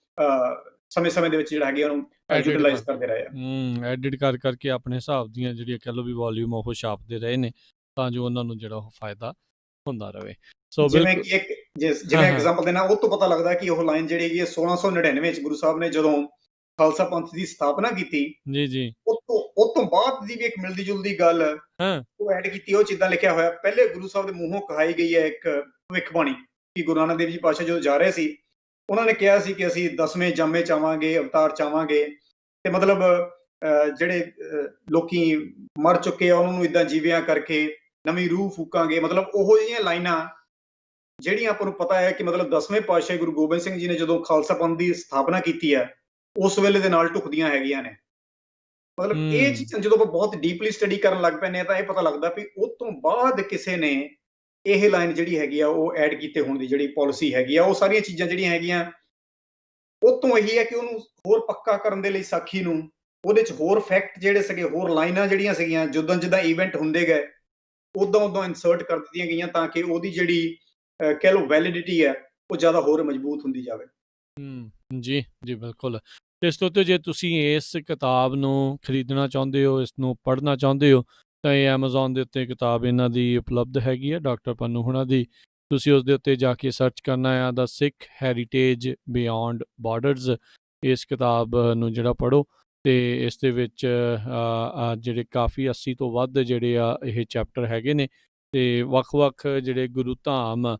ਸਮੇਂ-ਸਮੇਂ ਦੇ ਵਿੱਚ ਜਿਹੜਾ ਹੈਗਾ ਉਹਨੂੰ ਯੂਟਿਲਾਈਜ਼ ਕਰਦੇ ਰਹੇ ਆ। ਐਡਿਟ ਕਰਕੇ ਆਪਣੇ ਹਿਸਾਬ ਦੀਆਂ ਜਿਹੜੀਆਂ ਕਹਿ ਲਓ ਵੀ ਵੋਲਿਊਮ ਉਹ ਛਾਪਦੇ ਰਹੇ ਨੇ, ਤਾਂ ਜੋ ਉਹਨਾਂ ਨੂੰ ਜਿਹੜਾ ਉਹ ਫਾਇਦਾ ਹੁੰਦਾ ਰਹੇ। ਸੋ ਜਿਵੇਂ ਕਿ ਜਿਵੇਂ ਐਗਜ਼ਾਮਪਲ ਦੇਣਾ, ਉਹ ਤੋਂ ਪਤਾ ਲੱਗਦਾ ਕਿ ਉਹ ਲਾਈਨ ਜਿਹੜੀ ਹੈਗੀ 1699 ਵਿੱਚ ਗੁਰੂ ਸਾਹਿਬ ਨੇ ਜਦੋਂ ਖਾਲਸਾ ਪੰਥ ਦੀ ਸਥਾਪਨਾ ਕੀਤੀ, ਜੀ ਉਹ ਤੋਂ ਬਾਅਦ ਦੀ ਵੀ ਇੱਕ ਮਿਲਦੀ ਜੁਲਦੀ ਗੱਲ ਉਹ ਐਡ ਕੀਤੀ, ਉਹ 'ਚ ਇੱਦਾਂ ਲਿਖਿਆ ਹੋਇਆ, ਪਹਿਲੇ ਗੁਰੂ ਸਾਹਿਬ ਦੇ ਮੂੰਹੋਂ ਕਹਾਈ ਗਈ ਹੈ ਇੱਕ ਭਵਿੱਖਬਾਣੀ ਕਿ ਗੁਰੂ ਨਾਨਕ ਦੇਵ ਜੀ ਪਾਤਸ਼ਾਹ ਜਦੋਂ ਜਾ ਰਹੇ ਸੀ, ਉਹਨਾਂ ਨੇ ਕਿਹਾ ਸੀ ਕਿ ਅਸੀਂ 10ਵੇਂ ਜਾਮੇ ਚਾਵਾਂਗੇ, ਅਵਤਾਰ ਚਾਵਾਂਗੇ, ਤੇ ਮਤਲਬ ਜਿਹੜੇ ਲੋਕੀ ਮਰ ਚੁੱਕੇ ਆ ਉਹਨਾਂ ਨੂੰ ਇੱਦਾਂ ਜੀਵਿਆਂ ਕਰਕੇ ਨਵੀਂ ਰੂਹ ਫੂਕਾਂਗੇ। ਮਤਲਬ ਉਹੋ ਜਿਹੀਆਂ ਲਾਈਨਾਂ ਜਿਹੜੀਆਂ ਆਪਾਂ ਨੂੰ ਪਤਾ ਹੈ ਕਿ ਮਤਲਬ 10ਵੇਂ ਪਾਤਸ਼ਾਹ ਗੁਰੂ ਗੋਬਿੰਦ ਸਿੰਘ ਜੀ ਨੇ ਜਦੋਂ ਖਾਲਸਾ ਪੰਥ ਦੀ ਸਥਾਪਨਾ ਕੀਤੀ ਹੈ, ਉਸ ਵੇਲੇ ਦੇ ਨਾਲ ਢੁਕਦੀਆਂ ਹੈਗੀਆਂ ਨੇ। ਮਤਲਬ ਇਹ ਚੀਜ਼ਾਂ ਜਦੋਂ ਆਪਾਂ ਬਹੁਤ ਡੀਪਲੀ ਸਟੱਡੀ ਕਰਨ ਲੱਗ ਪੈਂਦੇ ਆ ਤਾਂ ਇਹ ਪਤਾ ਲੱਗਦਾ ਵੀ ਉਹ ਤੋਂ ਬਾਅਦ ਕਿਸੇ ਨੇ ਇਹ ਲਾਈਨ ਜਿਹੜੀ ਹੈਗੀ ਆ ਉਹ ਐਡ ਕੀਤੇ ਹੋਣ ਦੀ ਜਿਹੜੀ ਪਾਲਿਸੀ ਹੈਗੀ ਆ, ਉਹ ਸਾਰੀਆਂ ਚੀਜ਼ਾਂ ਜਿਹੜੀਆਂ ਹੈਗੀਆਂ ਉਹ ਤੋਂ ਇਹੀ ਹੈ ਕਿ ਉਹਨੂੰ ਹੋਰ ਪੱਕਾ ਕਰਨ ਦੇ ਲਈ ਸਾਖੀ ਨੂੰ ਉਹਦੇ 'ਚ ਹੋਰ ਫੈਕਟ ਜਿਹੜੇ ਸੀਗੇ, ਹੋਰ ਲਾਈਨਾਂ ਜਿਹੜੀਆਂ ਸੀਗੀਆਂ, ਜਿੱਦਾਂ ਈਵੈਂਟ ਹੁੰਦੇ ਗਏ ਉਦਾਂ ਇਨਸਰਟ ਕਰ ਦਿੱਤੀਆਂ ਗਈਆਂ ਤਾਂ ਕਿ ਉਹਦੀ ਜਿਹੜੀ ਕਹਿ ਲਓ ਵੈਲਿਡਿਟੀ ਹੈ ਉਹ ਜ਼ਿਆਦਾ ਹੋਰ ਮਜ਼ਬੂਤ ਹੁੰਦੀ ਜਾਵੇ। ਜੀ ਬਿਲਕੁਲ। ਇਸ ਤੋਂ ਉੱਤੇ ਜੇ ਤੁਸੀਂ ਇਸ ਕਿਤਾਬ ਨੂੰ ਖਰੀਦਣਾ ਚਾਹੁੰਦੇ ਹੋ, ਇਸ ਨੂੰ ਪੜ੍ਹਨਾ ਚਾਹੁੰਦੇ ਹੋ, ਤਾਂ ਇਹ ਐਮਾਜ਼ੋਨ ਦੇ ਉੱਤੇ ਕਿਤਾਬ ਇਹਨਾਂ ਦੀ ਉਪਲਬਧ ਹੈਗੀ ਹੈ, ਡਾਕਟਰ ਪੰਨੂ ਹੁਣਾਂ ਦੀ। ਤੁਸੀਂ ਉਸ ਦੇ ਉੱਤੇ ਜਾ ਕੇ ਸਰਚ ਕਰਨਾ ਆ ਦਾ ਸਿੱਖ ਹੈਰੀਟੇਜ ਬਿਯੋਂਡ ਬਾਰਡਰਸ। ਇਸ ਕਿਤਾਬ ਨੂੰ ਜਿਹੜਾ ਪੜ੍ਹੋ, ਅਤੇ ਇਸ ਦੇ ਵਿੱਚ ਜਿਹੜੇ ਕਾਫੀ 80 ਤੋਂ ਵੱਧ ਜਿਹੜੇ ਆ ਇਹ ਚੈਪਟਰ ਹੈਗੇ ਨੇ, ਅਤੇ ਵੱਖ-ਵੱਖ ਜਿਹੜੇ ਗੁਰੂ ਧਾਮ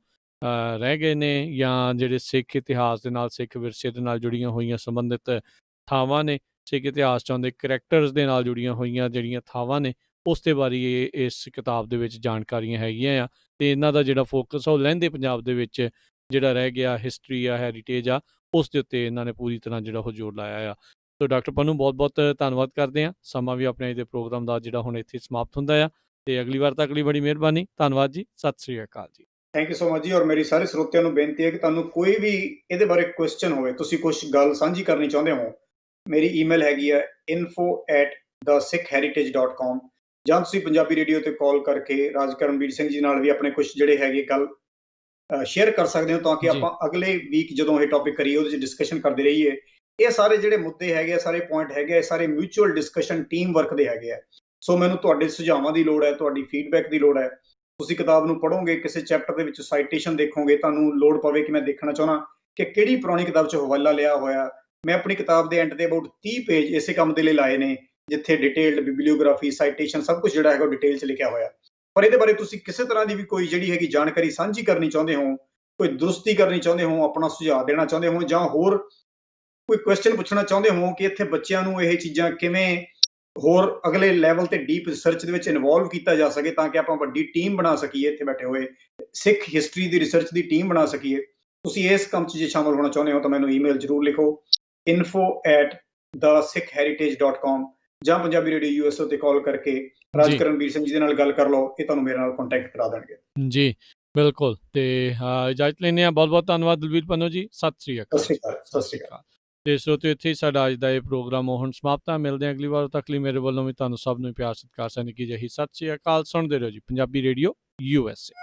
ਰਹਿ ਗਏ ਨੇ ਜਾਂ ਜਿਹੜੇ ਸਿੱਖ ਇਤਿਹਾਸ ਦੇ ਨਾਲ, ਸਿੱਖ ਵਿਰਸੇ ਦੇ ਨਾਲ ਜੁੜੀਆਂ ਹੋਈਆਂ ਸੰਬੰਧਿਤ ਥਾਵਾਂ ਨੇ, ਸਿੱਖ ਇਤਿਹਾਸ 'ਚ ਆਉਂਦੇ ਕਰੈਕਟਰਸ ਦੇ ਨਾਲ ਜੁੜੀਆਂ ਹੋਈਆਂ ਜਿਹੜੀਆਂ ਥਾਵਾਂ ਨੇ, ਉਸ ਦੇ ਬਾਰੇ ਇਸ ਕਿਤਾਬ ਦੇ ਵਿੱਚ ਜਾਣਕਾਰੀਆਂ ਹੈਗੀਆਂ ਆ। ਅਤੇ ਇਹਨਾਂ ਦਾ ਜਿਹੜਾ ਫੋਕਸ ਆ ਉਹ ਲਹਿੰਦੇ ਪੰਜਾਬ ਦੇ ਵਿੱਚ ਜਿਹੜਾ ਰਹਿ ਗਿਆ ਹਿਸਟਰੀ ਆ, ਹੈਰੀਟੇਜ ਆ, ਉਸ ਦੇ ਉੱਤੇ ਇਹਨਾਂ ਨੇ ਪੂਰੀ ਤਰ੍ਹਾਂ ਜਿਹੜਾ ਉਹ ਜ਼ੋਰ ਲਾਇਆ ਆ। ਸੋ ਡਾਕਟਰ ਪੰਨੂ, ਬਹੁਤ ਧੰਨਵਾਦ ਕਰਦੇ ਹਾਂ। ਸਮਾਂ ਵੀ ਆਪਣੇ ਇਹਦੇ ਪ੍ਰੋਗਰਾਮ ਦਾ ਜਿਹੜਾ ਹੁਣ ਇੱਥੇ ਸਮਾਪਤ ਹੁੰਦਾ ਆ, ਅਤੇ ਅਗਲੀ ਵਾਰ ਤੱਕ ਲਈ ਬੜੀ ਮਿਹਰਬਾਨੀ। ਧੰਨਵਾਦ ਜੀ, ਸਤਿ ਸ਼੍ਰੀ ਅਕਾਲ ਜੀ। ਥੈਂਕ ਯੂ ਸੋ ਮਚ ਜੀ। ਔਰ ਮੇਰੀ ਸਾਰੇ ਸਰੋਤਿਆਂ ਨੂੰ ਬੇਨਤੀ ਹੈ ਕਿ ਤੁਹਾਨੂੰ ਕੋਈ ਵੀ ਇਹਦੇ ਬਾਰੇ ਕੁਐਸਚਨ ਹੋਵੇ, ਤੁਸੀਂ ਕੁਛ ਗੱਲ ਸਾਂਝੀ ਕਰਨੀ ਚਾਹੁੰਦੇ ਹੋ, ਮੇਰੀ ਈਮੇਲ ਹੈਗੀ ਹੈ info@thesikhheritage.com, ਜਾਂ ਤੁਸੀਂ ਪੰਜਾਬੀ ਰੇਡੀਓ ਤੇ ਕਾਲ ਕਰਕੇ ਰਾਜ ਕਰਮਵੀਰ ਸਿੰਘ ਜੀ ਨਾਲ ਵੀ ਆਪਣੇ ਕੁਛ ਜਿਹੜੇ ਹੈਗੇ ਗੱਲ ਸ਼ੇਅਰ ਕਰ ਸਕਦੇ ਹੋ, ਤਾਂ ਕਿ ਆਪਾਂ ਅਗਲੇ ਵੀਕ ਜਦੋਂ ਇਹ ਟੌਪਿਕ ਕਰੀਏ ਉਹਦੇ 'ਚ ਡਿਸਕਸ਼ਨ ਕਰਦੇ ਰਹੀਏ। ਇਹ ਸਾਰੇ ਜਿਹੜੇ ਮੁੱਦੇ ਹੈਗੇ ਆ, ਸਾਰੇ ਪੁਆਇੰਟ ਹੈਗੇ ਆ, ਸਾਰੇ ਮਿਊਚੁਅਲ ਡਿਸਕਸ਼ਨ ਟੀਮ ਵਰਕ ਦੇ ਹੈਗੇ ਆ। ਸੋ ਮੈਨੂੰ ਤੁਹਾਡੇ ਸੁਝਾਵਾਂ ਦੀ ਲੋੜ ਹੈ, ਤੁਹਾਡੀ ਫੀਡਬੈਕ ਦੀ ਲੋੜ ਹੈ। ਤੁਸੀਂ ਕਿਤਾਬ ਨੂੰ ਪੜ੍ਹੋਗੇ, ਕਿਸੇ ਚੈਪਟਰ ਦੇ ਵਿੱਚ ਸਾਈਟੇਸ਼ਨ ਦੇਖੋਗੇ, ਤੁਹਾਨੂੰ ਲੋੜ ਪਵੇ ਕਿ ਮੈਂ ਦੇਖਣਾ ਚਾਹੁੰਦਾ ਕਿ ਕਿਹੜੀ ਪੁਰਾਣੀ ਕਿਤਾਬ 'ਚ ਹਵਾਲਾ ਲਿਆ ਹੋਇਆ। ਮੈਂ ਆਪਣੀ ਕਿਤਾਬ ਦੇ ਐਂਡ ਤੇ ਅਬਾਊਟ 30 ਪੇਜ ਇਸੇ ਕੰਮ ਦੇ ਲਈ ਲਾਏ ਨੇ, ਜਿੱਥੇ ਡਿਟੇਲਡ ਬਿਬਲੀਓਗ੍ਰਾਫੀ, ਸਾਈਟੇਸ਼ਨ ਸਭ ਕੁਝ ਜਿਹੜਾ ਹੈਗਾ ਉਹ ਡਿਟੇਲ 'ਚ ਲਿਖਿਆ ਹੋਇਆ। ਪਰ ਇਹਦੇ ਬਾਰੇ ਤੁਸੀਂ ਕਿਸੇ ਤਰ੍ਹਾਂ ਦੀ ਵੀ ਕੋਈ ਜਿਹੜੀ ਹੈਗੀ ਜਾਣਕਾਰੀ ਸਾਂਝੀ ਕਰਨੀ ਚਾਹੁੰਦੇ ਹੋ, ਕੋਈ ਦਰੁਸਤੀ ਕਰਨੀ ਚਾਹੁੰਦੇ ਹੋ, ਆਪਣਾ ਸੁਝਾਅ ਦੇਣਾ ਚਾਹੁੰਦੇ ਹੋ, ਜਾਂ ਹੋਰ ਕੋਈ ਕੁਐਸਚਨ ਪੁੱਛਣਾ ਚਾਹੁੰਦੇ ਹੋ ਕਿ ਇੱਥੇ ਬੱਚਿਆਂ ਨੂੰ ਇਹ ਚੀਜ਼ਾਂ ਕਿਵੇਂ ਹੋਰ ਅਗਲੇ ਲੈਵਲ ਤੇ ਡੀਪ ਰਿਸਰਚ ਦੇ ਵਿੱਚ ਇਨਵੋਲਵ ਕੀਤਾ ਜਾ ਸਕੇ, ਤਾਂ ਕਿ ਆਪਾਂ ਵੱਡੀ ਟੀਮ ਬਣਾ ਸਕੀਏ, ਇੱਥੇ ਬੈਠੇ ਹੋਏ ਸਿੱਖ ਹਿਸਟਰੀ ਦੀ ਰਿਸਰਚ ਦੀ ਟੀਮ ਬਣਾ ਸਕੀਏ। ਤੁਸੀਂ ਇਸ ਕੰਮ 'ਚ ਜੇ ਸ਼ਾਮਲ ਹੋਣਾ ਚਾਹੁੰਦੇ ਹੋ ਤਾਂ ਮੈਨੂੰ ਈਮੇਲ ਜ਼ਰੂਰ ਲਿਖੋ, info@thesikhheritage.com, ਜਾਂ ਪੰਜਾਬੀ ਰੇਡੀਓ USA ਤੇ ਕਾਲ ਕਰਕੇ ਰਾਜ ਕਰਨਵੀਰ ਸਿੰਘ ਜੀ ਦੇ ਨਾਲ ਗੱਲ ਕਰ ਲਓ, ਇਹ ਤੁਹਾਨੂੰ ਮੇਰੇ ਨਾਲ ਕੰਟੈਕਟ ਕਰਾ ਦੇਣਗੇ। ਜੀ ਬਿਲਕੁਲ। ਤੇ ਇਜਾਜ਼ਤ ਲੈਂਦੇ ਹਾਂ। ਬਹੁਤ ਬਹੁਤ ਧੰਨਵਾਦ ਦਲਵੀਰ ਪੰਨੂ ਜੀ। ਸਤਿ ਸ੍ਰੀ ਅਕਾਲ। ਸਤਿ ਸ੍ਰੀ ਅਕਾਲ। ਤੇ ਸਰੋਤਿਓ, ਇੱਥੇ ਹੀ ਸਾਡਾ ਅੱਜ ਦਾ ਇਹ ਪ੍ਰੋਗਰਾਮ ਹੁਣ ਸਮਾਪਤ ਹੈ। ਮਿਲਦੇ ਹਾਂ ਅਗਲੀ ਵਾਰ, ਤੱਕ ਲਈ ਮੇਰੇ ਵੱਲੋਂ ਵੀ ਤੁਹਾਨੂੰ ਸਭ ਨੂੰ ਪਿਆਰ ਸਤਿਕਾਰ ਸੈਨਿਕ ਕੀ ਜਹੀ ਸਤਿ ਸ੍ਰੀ ਅਕਾਲ। ਸੁਣਦੇ ਰਹੋ ਜੀ ਪੰਜਾਬੀ ਰੇਡੀਓ USA।